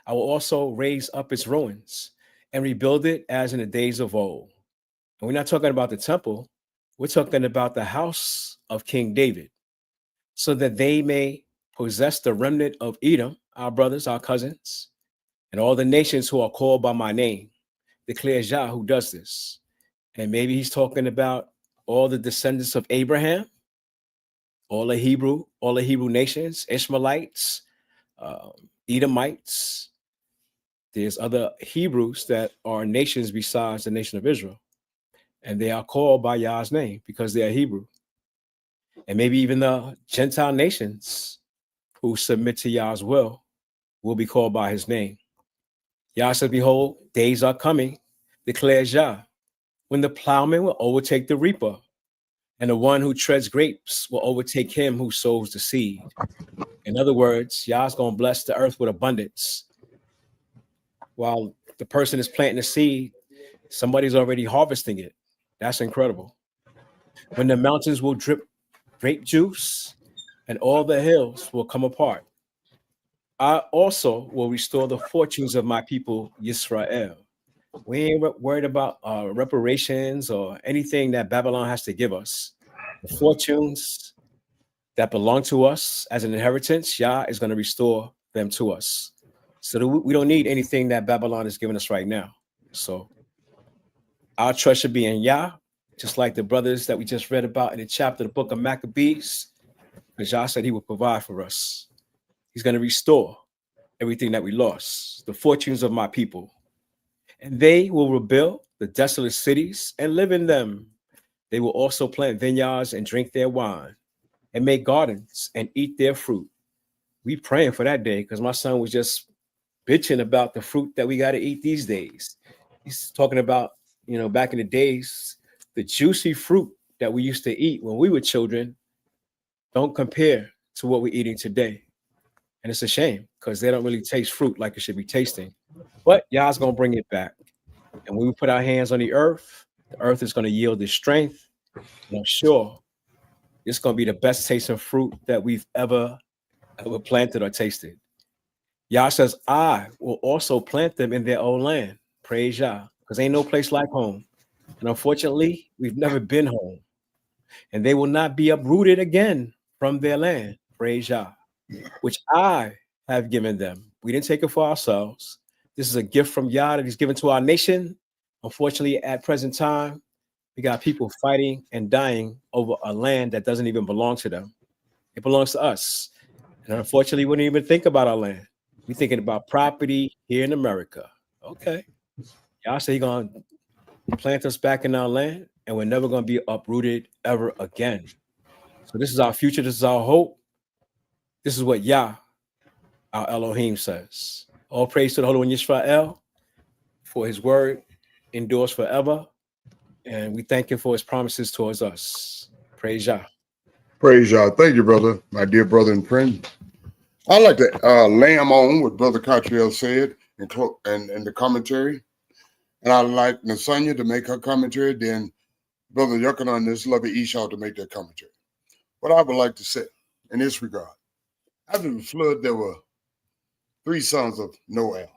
I will also raise up its ruins and rebuild it as in the days of old. And we're not talking about the temple. We're talking about the house of King David, so that they may possess the remnant of Edom, our brothers, our cousins, and all the nations who are called by my name, declares Yah, who does this. And maybe he's talking about all the descendants of Abraham, all the Hebrew nations, Ishmaelites, Edomites. There's other Hebrews that are nations besides the nation of Israel. And they are called by Yah's name because they are Hebrew. And maybe even the Gentile nations who submit to Yah's will be called by his name. Yah said, behold, days are coming, declares Yah, when the plowman will overtake the reaper, and the one who treads grapes will overtake him who sows the seed. In other words, Yah's going to bless the earth with abundance. While the person is planting the seed, somebody's already harvesting it. That's incredible. When the mountains will drip grape juice and all the hills will come apart, I also will restore the fortunes of my people, Yisrael. We ain't worried about reparations or anything that Babylon has to give us. The fortunes that belong to us as an inheritance, Yah is going to restore them to us. So we don't need anything that Babylon is giving us right now. So our trust should be in Yah, just like the brothers that we just read about in the chapter of the book of Maccabees, because Yah said he will provide for us. He's going to restore everything that we lost, the fortunes of my people. And they will rebuild the desolate cities and live in them. They will also plant vineyards and drink their wine and make gardens and eat their fruit. We praying for that day, because my son was just bitching about the fruit that we got to eat these days. He's talking about, back in the days, the juicy fruit that we used to eat when we were children don't compare to what we're eating today. And it's a shame because they don't really taste fruit like it should be tasting. But Yah's going to bring it back. And when we put our hands on the earth is going to yield its strength. And I'm sure it's going to be the best tasting fruit that we've ever planted or tasted. Yah says, I will also plant them in their own land. Praise Yah. Because ain't no place like home. And unfortunately, we've never been home. And they will not be uprooted again from their land. Praise Yah. Which I have given them. We didn't take it for ourselves. This is a gift from Yah that he's given to our nation. Unfortunately, at present time, we got people fighting and dying over a land that doesn't even belong to them. It belongs to us. And unfortunately, we don't even think about our land. We're thinking about property here in America. Okay. Y'all say you're going to plant us back in our land, and we're never going to be uprooted ever again. So this is our future. This is our hope. This is what Yah, our Elohim, says. All praise to the Holy One Yisrael for his word endures forever. And we thank him for his promises towards us. Praise Yah. Praise Yah. Thank you, brother, my dear brother and friend. I'd like to lamb on what Brother Cottrell said in the commentary. And I'd like Nasanya to make her commentary, then Brother Yochanan and this lovely Esau to make their commentary. What I would like to say in this regard, after the flood, there were 3 sons of Noah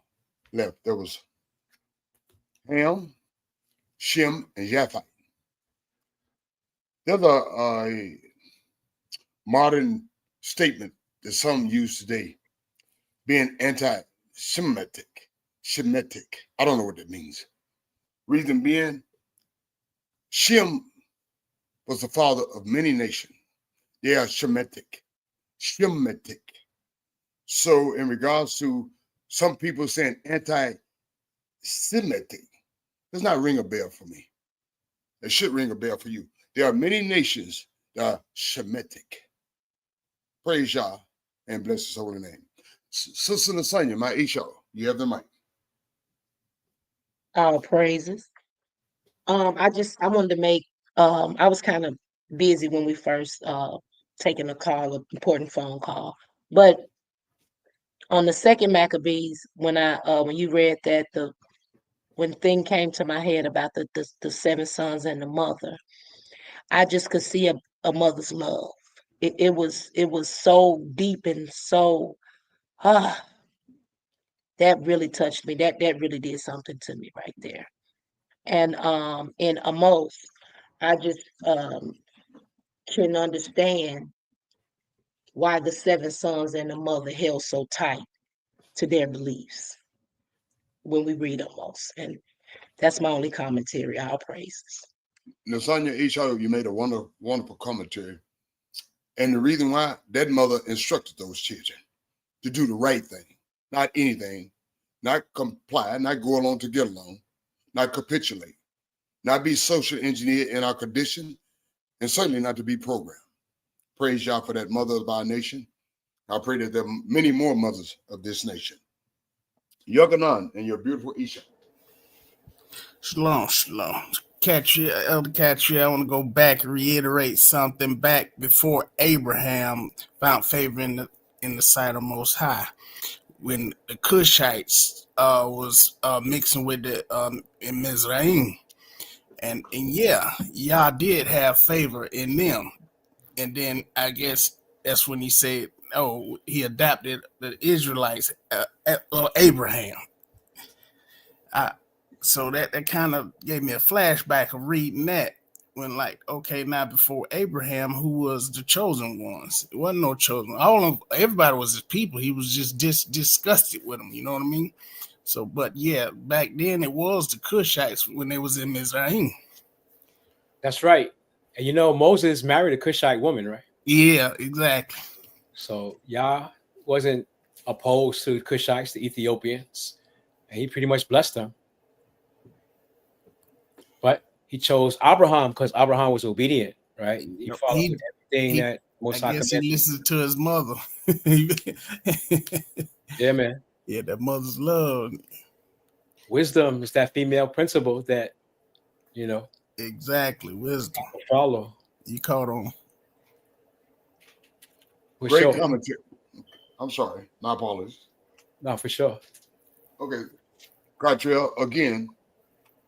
left. There was Ham, Shem, and Japheth. There's a modern statement that some use today, being anti-Semitic. I don't know what that means. Reason being, Shem was the father of many nations. They are Shemitic. So in regards to some people saying anti-Semitic, does not ring a bell for me. It should ring a bell for you. There are many nations that are Shemitic. Praise Yah and bless his holy name. Sister Nasanya, my Esau, you have the mic. All praises. I wanted to make, I was kind of busy when we first taking a call, an important phone call. But on the second Maccabees, when you read that, when thing came to my head about the 7 sons and the mother, I just could see a mother's love. It was so deep and so that really touched me. That really did something to me right there. And in Amos, I just can understand why the 7 sons and the mother held so tight to their beliefs when we read Amos. And that's my only commentary. All praises. Nasanya Esau, you made a wonderful commentary. And the reason why, that mother instructed those children to do the right thing, not anything, not comply, not go along to get along, not capitulate, not be social engineered in our condition, and certainly not to be programmed. Praise Yah for that mother of our nation. I pray that there are many more mothers of this nation. Yochanan and your beautiful Isha. Shalom. Elder Catria, I want to go back and reiterate something back before Abraham found favor in the sight of Most High. When the Cushites was mixing with the in Mizraim. And yeah, Yah did have favor in them. And then I guess that's when he said, he adopted the Israelites, Abraham. So that kind of gave me a flashback of reading that when now before Abraham, who was the chosen ones? It wasn't no chosen. Everybody was his people. He was just disgusted with them. You know what I mean? So, but yeah, back then it was the Cushites when they was in Mizraim. That's right. And Moses married a Cushite woman, right? Yeah, exactly. So Yah wasn't opposed to Cushites, the Ethiopians, and he pretty much blessed them. But he chose Abraham because Abraham was obedient, right? He followed everything that Most High commanded. He listened to his mother. Yeah, man. Yeah, that mother's love. Wisdom is that female principle that, Exactly. Wisdom. follow. You caught on. For Great sure. commentary. I'm sorry. My apologies. No, for sure. Okay. Cartrell, again,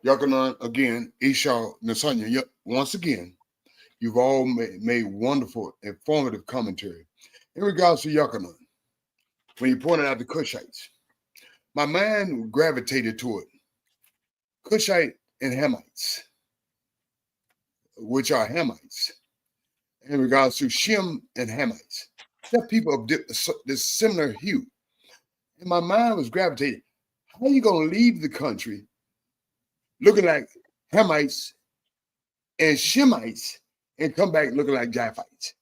Yakanan, again, Esau, Nasanya, once again, you've all made wonderful, informative commentary. In regards to Yakanan, when you pointed out the Cushites, my mind gravitated toward Cushite and Hamites, which are Hamites. In regards to Shem and Hamites, they're people of this similar hue. And my mind was gravitating. How are you going to leave the country looking like Hamites and Shemites and come back looking like Japhites?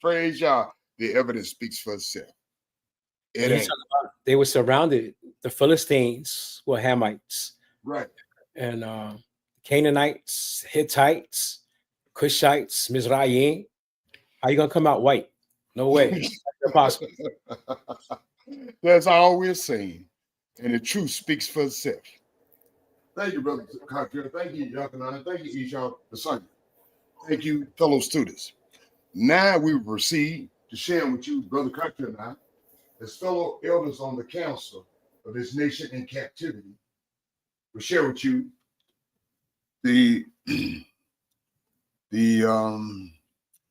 Praise y'all. The evidence speaks for itself. They were surrounded. The Philistines were Hamites. Right. And Canaanites, Hittites, Cushites, Mizraim. How you going to come out white? No way. It's impossible. That's all we're saying. And the truth speaks for itself. Thank you, Brother Carter. Thank you, Yakanan. Thank you, Esau, the son. Thank you, fellow students. Now we will proceed to share with you, Brother Carter and I, as fellow elders on the council of this nation in captivity, we'll share with you the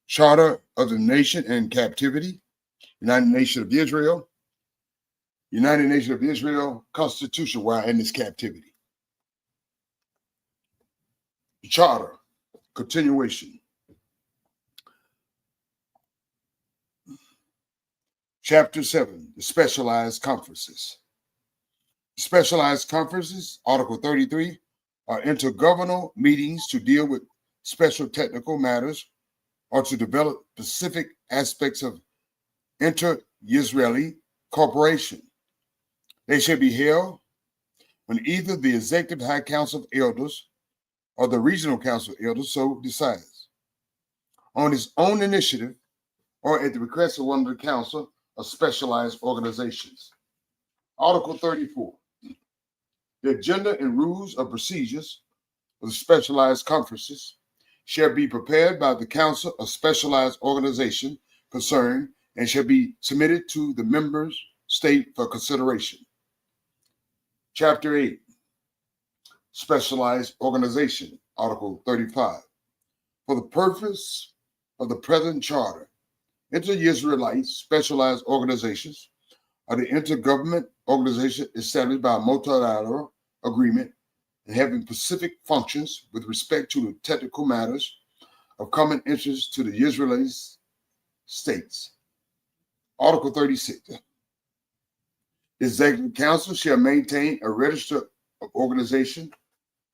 charter of the nation in captivity, United Nation of Israel, United Nation of Israel Constitution while in this captivity. The charter, continuation. Chapter 7, the specialized conferences. Specialized conferences, Article 33, are intergovernmental meetings to deal with special technical matters or to develop specific aspects of inter-Israeli cooperation. They should be held when either the Executive High Council of Elders or the Regional Council of Elders so decides, on its own initiative or at the request of one of the council of specialized organizations. Article 34. The agenda and rules of procedures of the specialized conferences shall be prepared by the Council of Specialized Organization concerned and shall be submitted to the members state for consideration. Chapter 8, Specialized Organization, Article 35. For the purpose of the present charter, inter-Israelite specialized organizations are the intergovernment organization established by a multilateral agreement and having specific functions with respect to the technical matters of common interest to the Israeli states. Article 36. The Executive Council shall maintain a register of organization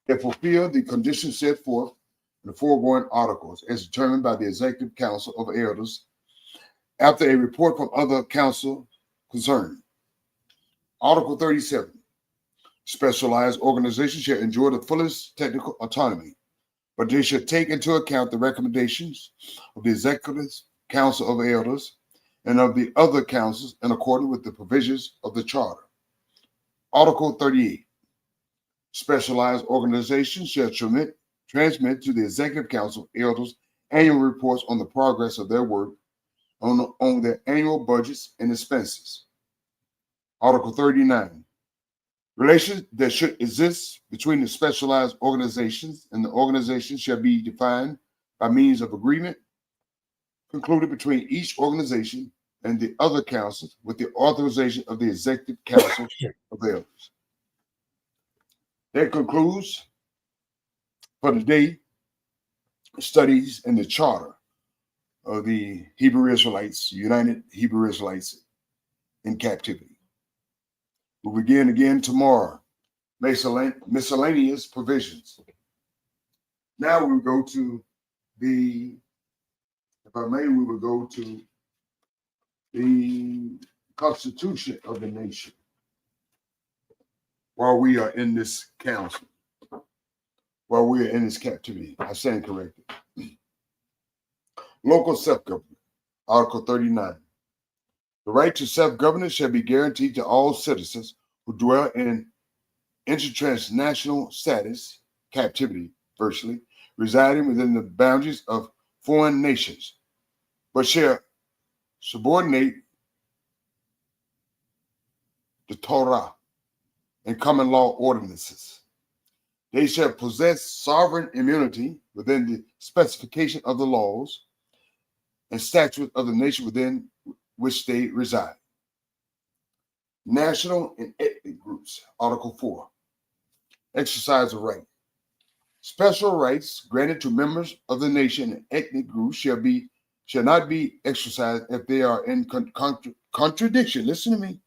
that fulfill the conditions set forth in the foregoing articles as determined by the Executive Council of Elders after a report from other council concerned. Article 37. Specialized organizations shall enjoy the fullest technical autonomy, but they should take into account the recommendations of the Executive Council of Elders and of the other councils in accordance with the provisions of the Charter. Article 38. Specialized organizations shall transmit to the Executive Council of Elders annual reports on the progress of their work on their annual budgets and expenses. Article 39. Relations that should exist between the specialized organizations and the organization shall be defined by means of agreement concluded between each organization and the other councils with the authorization of the Executive Council of Elders. That concludes for today studies in the charter of the Hebrew Israelites, United Hebrew Israelites in captivity. We'll begin again tomorrow. Miscellaneous provisions. Now we'll go to the, if I may, we will go to the Constitution of the nation while we are in this council, while we are in this captivity. I stand corrected. Local self-government, Article 39. The right to self-governance shall be guaranteed to all citizens who dwell in intertransnational status, captivity, virtually, residing within the boundaries of foreign nations, but shall subordinate the Torah and common law ordinances. They shall possess sovereign immunity within the specification of the laws and statutes of the nation within which they reside. National and ethnic groups, Article 4, exercise of right. Special rights granted to members of the nation and ethnic groups shall not be exercised if they are in contradiction. Listen to me.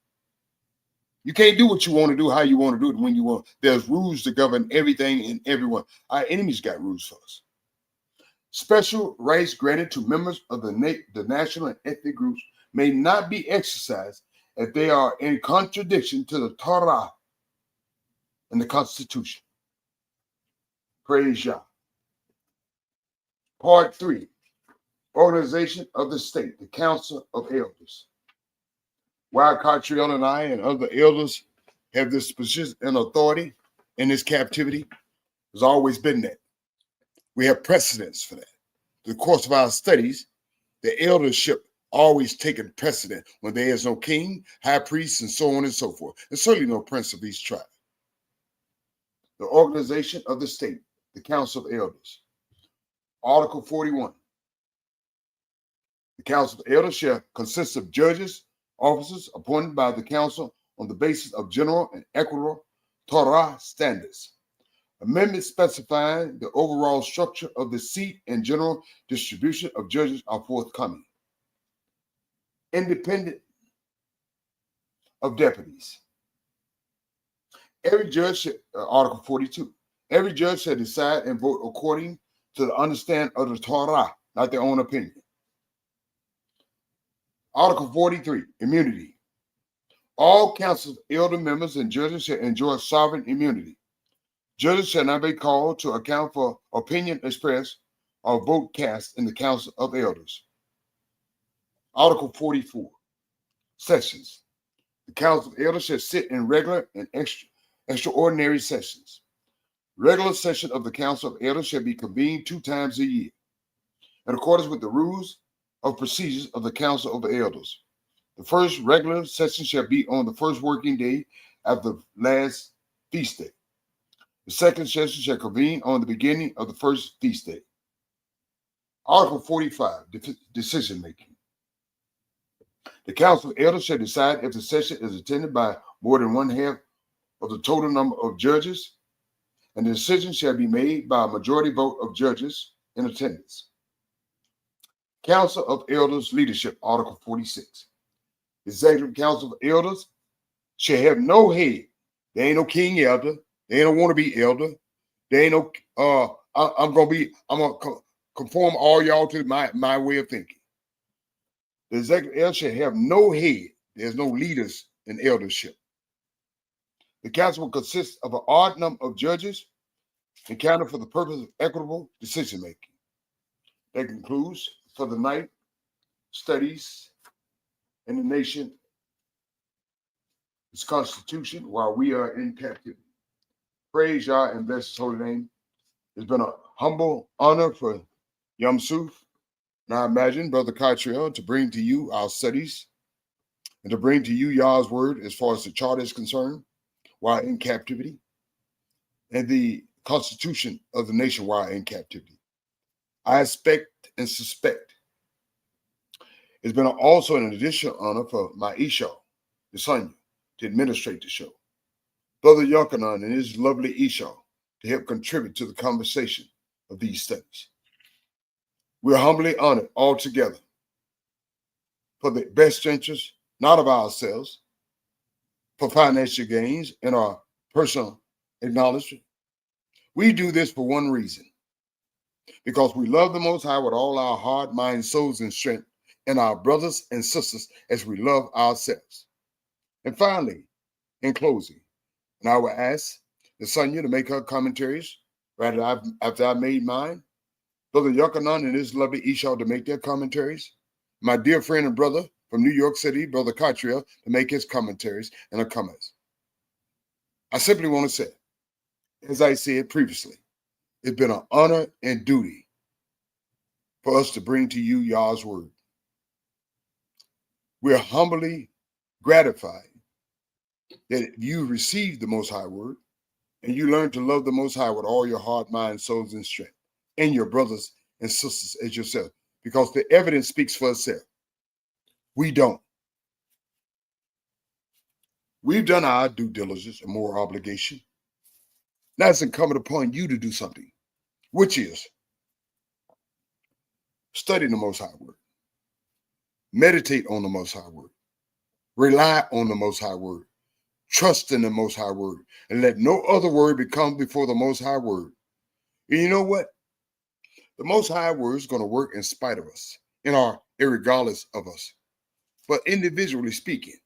You can't do what you want to do, how you want to do it, when you want. There's rules to govern everything and everyone. Our enemies got rules for us. Special rights granted to members of the national and ethnic groups may not be exercised if they are in contradiction to the Torah and the Constitution. Praise Yah. Part 3, Organization of the State, the Council of Elders. While Cartriel and I and other elders have this position and authority in this captivity, there's always been that. We have precedents for that. In the course of our studies, the eldership always taken precedent when there is no king, high priest, and so on and so forth, and certainly no prince of each tribe. The Organization of the State, the Council of Elders. Article 41. The Council of Elders shall consist of judges, officers appointed by the council on the basis of general and equitable Torah standards. Amendments specifying the overall structure of the seat and general distribution of judges are forthcoming. Independent of deputies. Every judge, Article 42, every judge shall decide and vote according to the understanding of the Torah, not their own opinion. Article 43, immunity. All councils, elder members, and judges shall enjoy sovereign immunity. Judges shall not be called to account for opinion expressed or vote cast in the council of elders. Article 44, sessions. The council of elders shall sit in regular and extraordinary sessions. Regular session of the council of elders shall be convened 2 times a year, in accordance with the rules of procedures of the council of the elders. The first regular session shall be on the first working day after the last feast day. The second session shall convene on the beginning of the first feast day. Article 45, decision making. The council of elders shall decide if the session is attended by more than 1/2 of the total number of judges, and the decision shall be made by a majority vote of judges in attendance. Council of Elders Leadership, Article 46. Executive Council of Elders shall have no head. There ain't no king elder. There ain't no wannabe elder. There ain't no, I'm gonna conform all y'all to my way of thinking. The executive elder shall have no head. There's no leaders in eldership. The council will consist of an odd number of judges and counted for the purpose of equitable decision making. That concludes for the night studies in the nation, its constitution, while we are in captivity. Praise Yah and bless his holy name. It's been a humble honor for Yom Suf, and I imagine Brother Cartriel, to bring to you our studies and to bring to you Yah's word as far as the charter is concerned while in captivity, and the constitution of the nation while in captivity. I expect and suspect it's been also an additional honor for my Isha, the Sonia, to administrate the show. Brother Yochanan and his lovely Isha to help contribute to the conversation of these studies. We're humbly honored all together for the best interest, not of ourselves, for financial gains and our personal acknowledgement. We do this for one reason, because we love the Most High with all our heart, mind, souls, and strength, and our brothers and sisters as we love ourselves. And finally, in closing, and I will ask the Sonia to make her commentaries right after I made mine, Brother Yochanan and his lovely Isha to make their commentaries, my dear friend and brother from New York City, Brother Cottrell, to make his commentaries and comments. I simply want to say, as I said previously, it's been an honor and duty for us to bring to you Yah's word. We're humbly gratified that you received the Most High word and you learn to love the Most High with all your heart, mind, souls, and strength, and your brothers and sisters as yourself, because the evidence speaks for itself. We don't. We've done our due diligence and moral obligation. Now it's incumbent upon you to do something, which is study the Most High word, meditate on the Most High word, rely on the Most High word, trust in the Most High word, and let no other word become before the Most High word. And you know what? The Most High word is going to work in spite of us, irregardless of us. But individually speaking,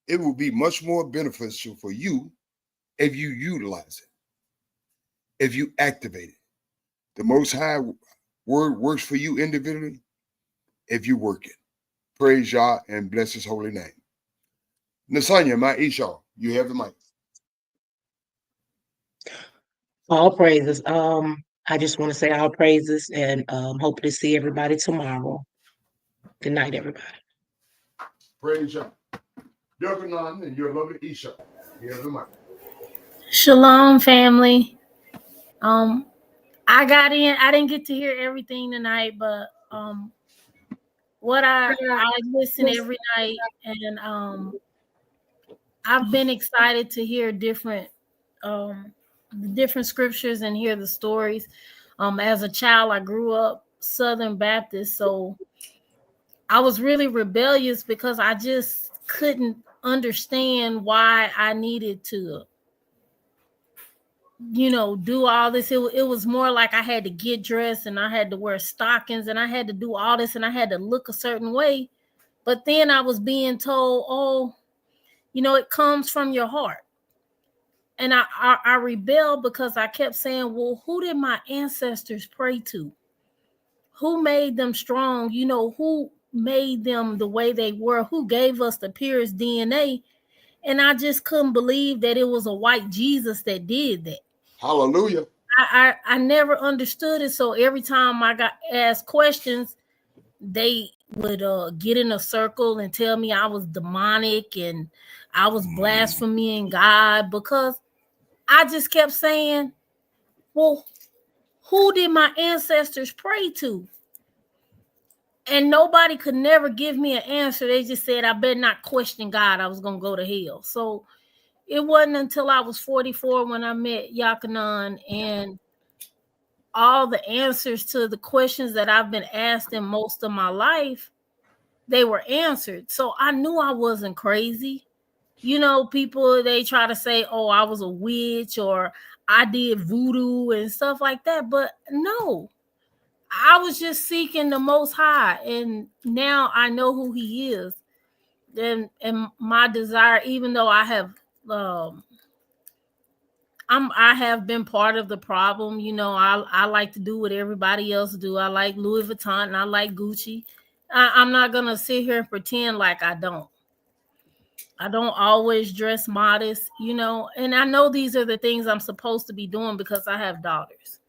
it will be much more beneficial for you if you utilize it, if you activate it. The Most High word works for you individually if you work it. Praise Yah and bless his holy name. Nasanya, my Esau, you have the mic. All praises. I just want to say all praises and hope to see everybody tomorrow. Good night, everybody. Praise Yah. Yochanan and your lovely Esau, you have the mic. Shalom, family. I got in. I didn't get to hear everything tonight, but what I listen every night, and I've been excited to hear different scriptures and hear the stories. As a child, I grew up Southern Baptist, so I was really rebellious because I just couldn't understand why I needed to, do all this. It was more like I had to get dressed and I had to wear stockings and I had to do all this and I had to look a certain way. But then I was being told, it comes from your heart. And I rebelled because I kept saying, well, who did my ancestors pray to? Who made them strong? Who made them the way they were? Who gave us the purest DNA? And I just couldn't believe that it was a white Jesus that did that. Hallelujah. I never understood it. So every time I got asked questions, they would get in a circle and tell me I was demonic and I was blaspheming God, because I just kept saying, well, who did my ancestors pray to? And nobody could never give me an answer. They just said, I better not question God. I was going to go to hell. So it wasn't until I was 44 when I met Yochanan, and all the answers to the questions that I've been asked in most of my life, they were answered. So I knew I wasn't crazy. People, they try to say, oh, I was a witch or I did voodoo and stuff like that. But no, I was just seeking the Most High. And now I know who he is. And my desire, even though I have been part of the problem. I like to do what everybody else do. I like Louis Vuitton and I like Gucci. I'm not going to sit here and pretend like I don't. I don't always dress modest, and I know these are the things I'm supposed to be doing because I have daughters.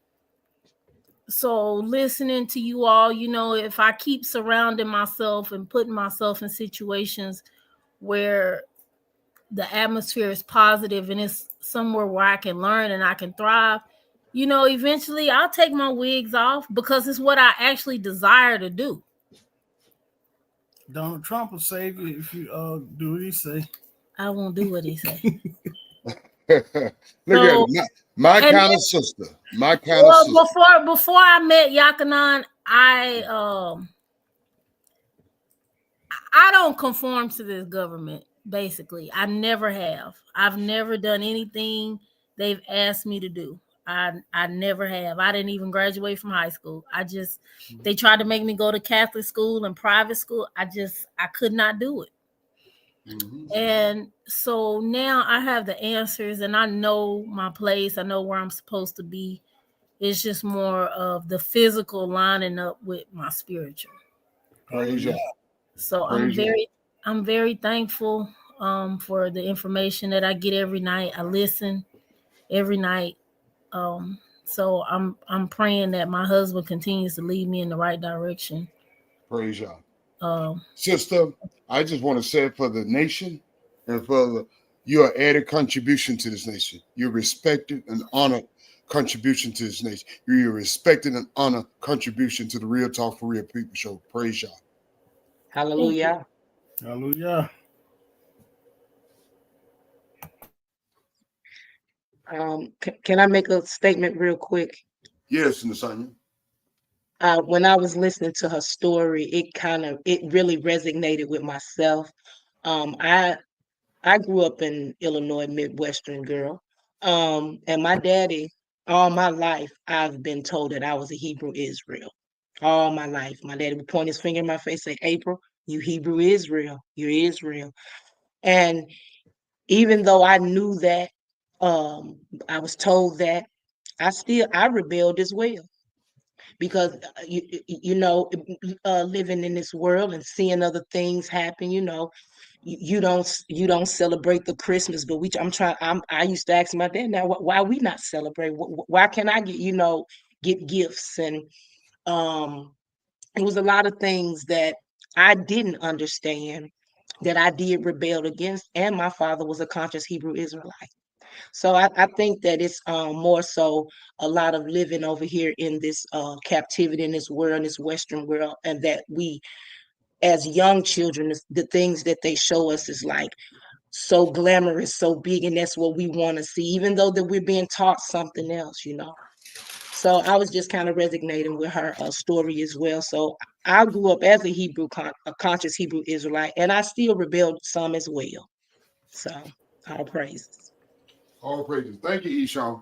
So listening to you all, if I keep surrounding myself and putting myself in situations where the atmosphere is positive and it's somewhere where I can learn and I can thrive, eventually I'll take my wigs off because it's what I actually desire to do. Donald Trump will save you if you do what he say. I won't do what he say. Look at it. My kind of sister. My kind of sister. Before I met Yochanan, I don't conform to this government. Basically, I never have. I've never done anything they've asked me to do. I never have. I didn't even graduate from high school. They tried to make me go to Catholic school and private school. I could not do it. Mm-hmm. And so now I have the answers and I know my place. I know where I'm supposed to be. It's just more of the physical lining up with my spiritual. Praise God. So Praise you. I'm very thankful for the information that I get every night. I listen every night. So I'm praying that my husband continues to lead me in the right direction. Praise y'all. Um, Sister, I just want to say it for the nation and for your added contribution to this nation. Your respected and honored contribution to this nation. Your respected and honored contribution to the Real Talk for Real People show. Praise y'all. Hallelujah. Hallelujah. Can I make a statement real quick? Yes, Nasanya. When I was listening to her story, it really resonated with myself. I grew up in Illinois, Midwestern girl. And my daddy, all my life, I've been told that I was a Hebrew Israel. All my life. My daddy would point his finger in my face, say, April, you Hebrew Israel. You're Israel. And even though I knew that, I was told that, I rebelled as well. Because living in this world and seeing other things happen, you don't celebrate the Christmas, but I used to ask my dad, now why we not celebrate? Why can I get gifts? And it was a lot of things that I didn't understand, that I did rebel against, and my father was a conscious Hebrew Israelite. So I think that it's more so a lot of living over here in this captivity in this world, in this Western world, and that we, as young children, the things that they show us is like so glamorous, so big, and that's what we want to see, even though that we're being taught something else. So I was just kind of resonating with her story as well. So I grew up as a conscious Hebrew Israelite, and I still rebelled some as well. So all praises. All praises. Thank you, Eshawn.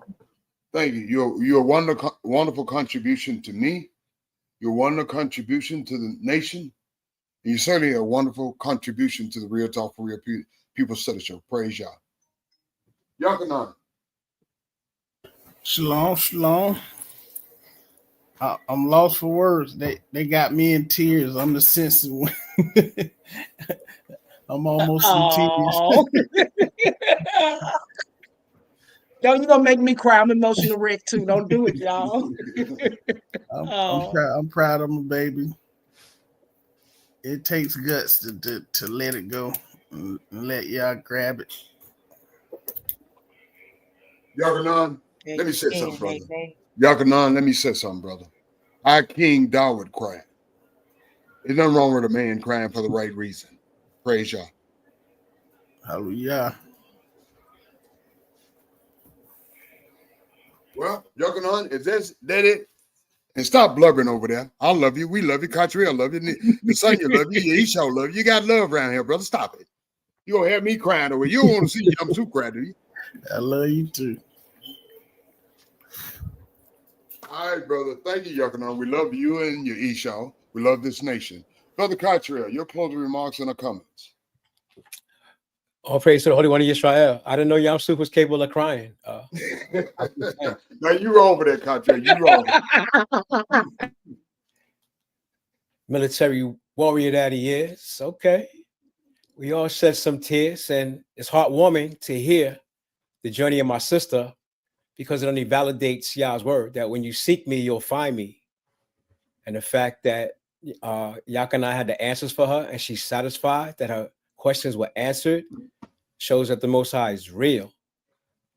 Thank you. You're a wonderful contribution to me. You're a wonderful contribution to the nation. And you're certainly a wonderful contribution to the Real Talk for Real People Study Show. Praise y'all. Yakanan. Shalom, shalom. I'm lost for words. They got me in tears. I'm the sensitive one. I'm almost in tears. Don't you gonna make me cry? I'm emotional wreck too. Don't do it, y'all. I'm proud of my baby. It takes guts to let it go and let y'all grab it. Yakanan, let me say something, brother. Yakanan, let me say something, brother. Our King Dawood cried. There's nothing wrong with a man crying for the right reason. Praise y'all. Hallelujah. Well, Yakanan, is that it? And stop blubbering over there. I love you. We love you. Country, I love you. The son, you love you. Esau love you. You got love around here, brother. Stop it. You gonna have me crying over. You don't want to see Yum Sue cry, do you? I love you too. All right, brother. Thank you, Yakanan. We love you and your Esau. We love this nation. Brother Cottrell, your closing remarks and comments. All praise to the Holy One of Israel. I didn't know Yam Suk was capable of crying. Now you wrong for that, Cottrell. You wrong. Military warrior that he is. Okay. We all shed some tears, and it's heartwarming to hear the journey of my sister, because it only validates Yah's word that when you seek me, you'll find me. And the fact that Yak and I had the answers for her, and she's satisfied that her questions were answered, shows that the Most High is real.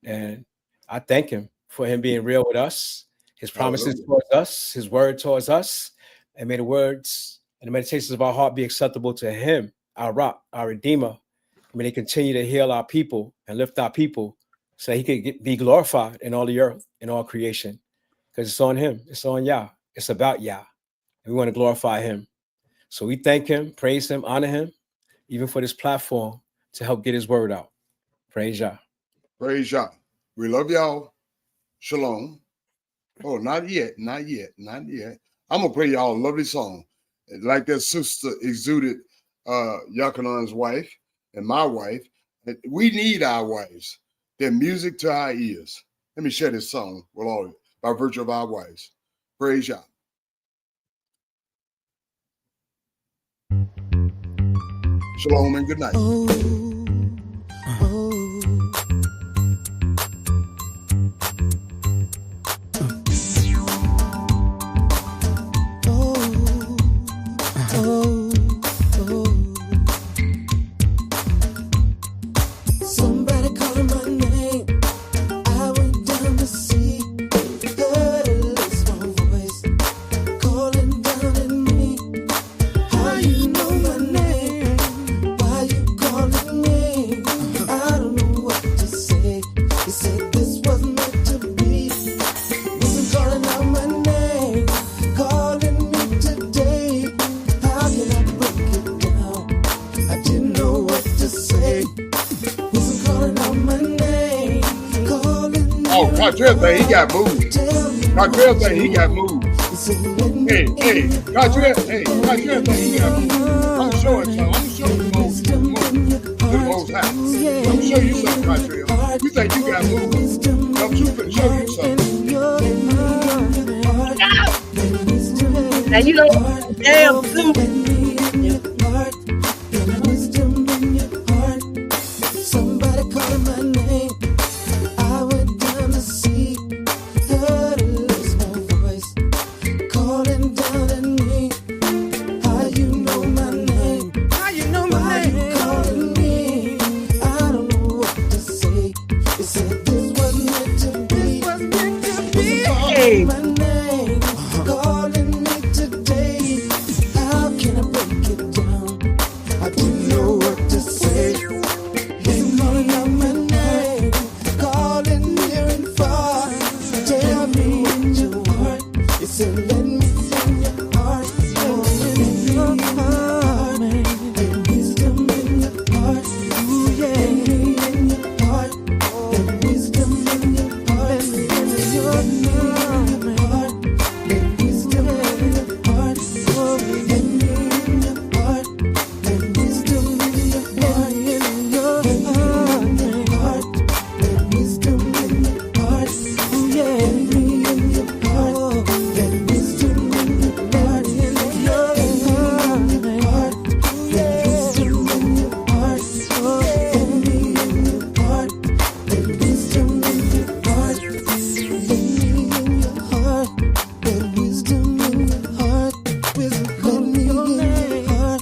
And I thank him for him being real with us, his promises towards us, his word towards us, and may the words and the meditations of our heart be acceptable to him, our rock, our redeemer. May they continue to heal our people and lift our people so he could be glorified in all the earth, in all creation. Because it's on him, it's on Yah, it's about Yah. And we want to glorify him. So we thank him, praise him, honor him, even for this platform to help get his word out. Praise Yah. Praise Yah. We love y'all. Shalom. Oh, not yet. I'm going to play y'all a lovely song. Like that sister exuded Yakanan's wife and my wife. We need our wives. They're music to our ears. Let me share this song with all of you by virtue of our wives. Praise Yah. Shalom and good night. Somebody calling my name. I went down to see. Heard a little small voice calling down at me. How you know my name? Why you calling me? I don't know what to say. He said this was meant to be. Wasn't calling out my name, calling me today. How can I break it down? I didn't know what to say. Wasn't calling out my name, calling me. Oh, Cartrell thing, he got moved. Cartrell thing, he got moved. Hey, Cartrell thing, he got moved. I'm showing you, I'm showing you the most high. I'm show you something, Cartrell. You think you got moved? I'm finna show you something. Now you don't damn too. Somebody calling my name. I went down to see. Heard a little small voice calling down at me. How you know my name? How you know Why my you name? calling me? I don't know what to say. It said this was meant to be. Was meant to be. Hey. My name, calling me today. How can I break it down? I didn't know what to say. Been calling out my name, calling near and far. Tell me in your heart. You said let me in your heart. In your heart, and wisdom in your heart. Ooh, yeah. In your heart, and wisdom in your heart. In your heart, and wisdom in your heart. Oh, in your heart, and wisdom in your heart. In your heart, and wisdom in your heart. Oh, yeah. In your heart, and wisdom in your heart. In your heart, and wisdom in your heart. Oh, in your heart, and wisdom in your heart. In your heart, and wisdom in your heart. Wisdom in your heart,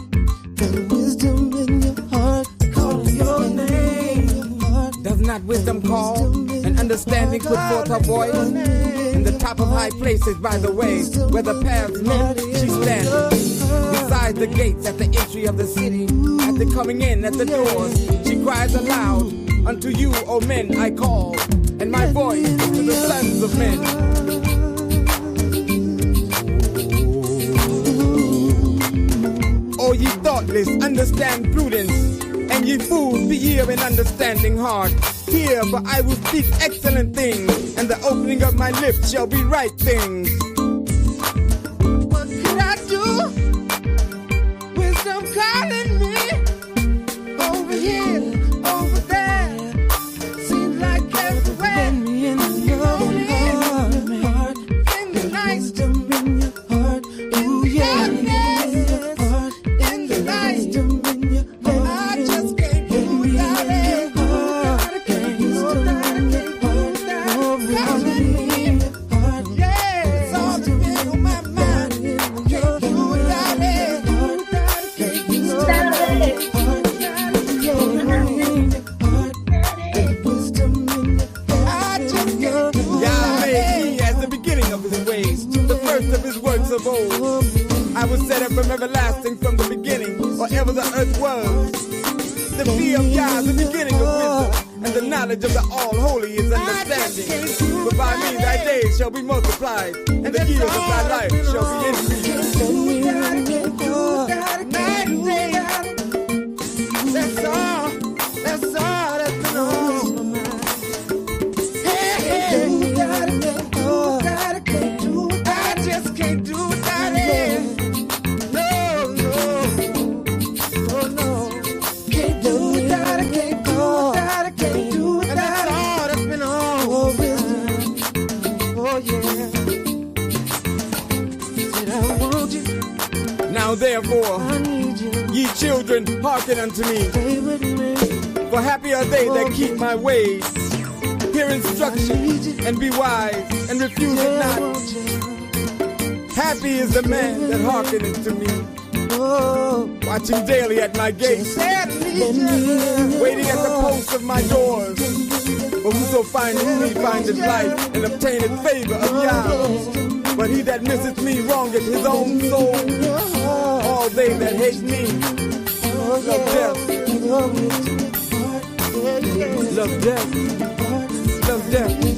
and wisdom in your heart. Call your name. Does not wisdom call and understanding put forth her voice? In the top of high places by the way, where the paths met, she stands. Beside the gates at the entry of the city, at the coming in at the doors, she cries aloud, unto you, O men, I call, and my voice is to the sons of men. O ye thoughtless, understand prudence, and ye fools, be ye of an understanding heart. Hear, for I will speak excellent things, and the opening of my lips shall be right things. What could I do? Wisdom calling me over here, over there. Seems like everywhere. In your heart, In the night, wisdom in your heart. Ooh, yeah. In your heart, in the night, wisdom in your heart. I just can't do without it. I can't do without it. Calling me. Yeah, it's all that's been on my mind. Can't do without it. Can't do without it. I just can't do without it. As the beginning of his ways, the first of his works of old. I was set up from everlasting from the beginning, or ever the earth was. The fear of Yah, the beginning of wisdom, and the knowledge of the All-Holy is understanding. For by me thy days shall be multiplied, and the years of thy life shall be increased. That's all, that's all, that's all. I just can't do without it. No, no, oh no. Can't do without it, can't do without it, can't do without it. And that's all that's been on. Oh yeah. Said I want you. Now therefore, I need you. ye children, hearken unto me. Stay with me. For happy are they that keep my ways. Hear instruction and be wise and refuse it not. Happy is the man that hearkeneth to me. Oh, Watching daily at my gates, waiting at the posts of my doors. For whoso findeth me findeth life and obtaineth favor of Yah. But he that misseth me wrongeth his own soul. All they that hate me love death, love death, love death.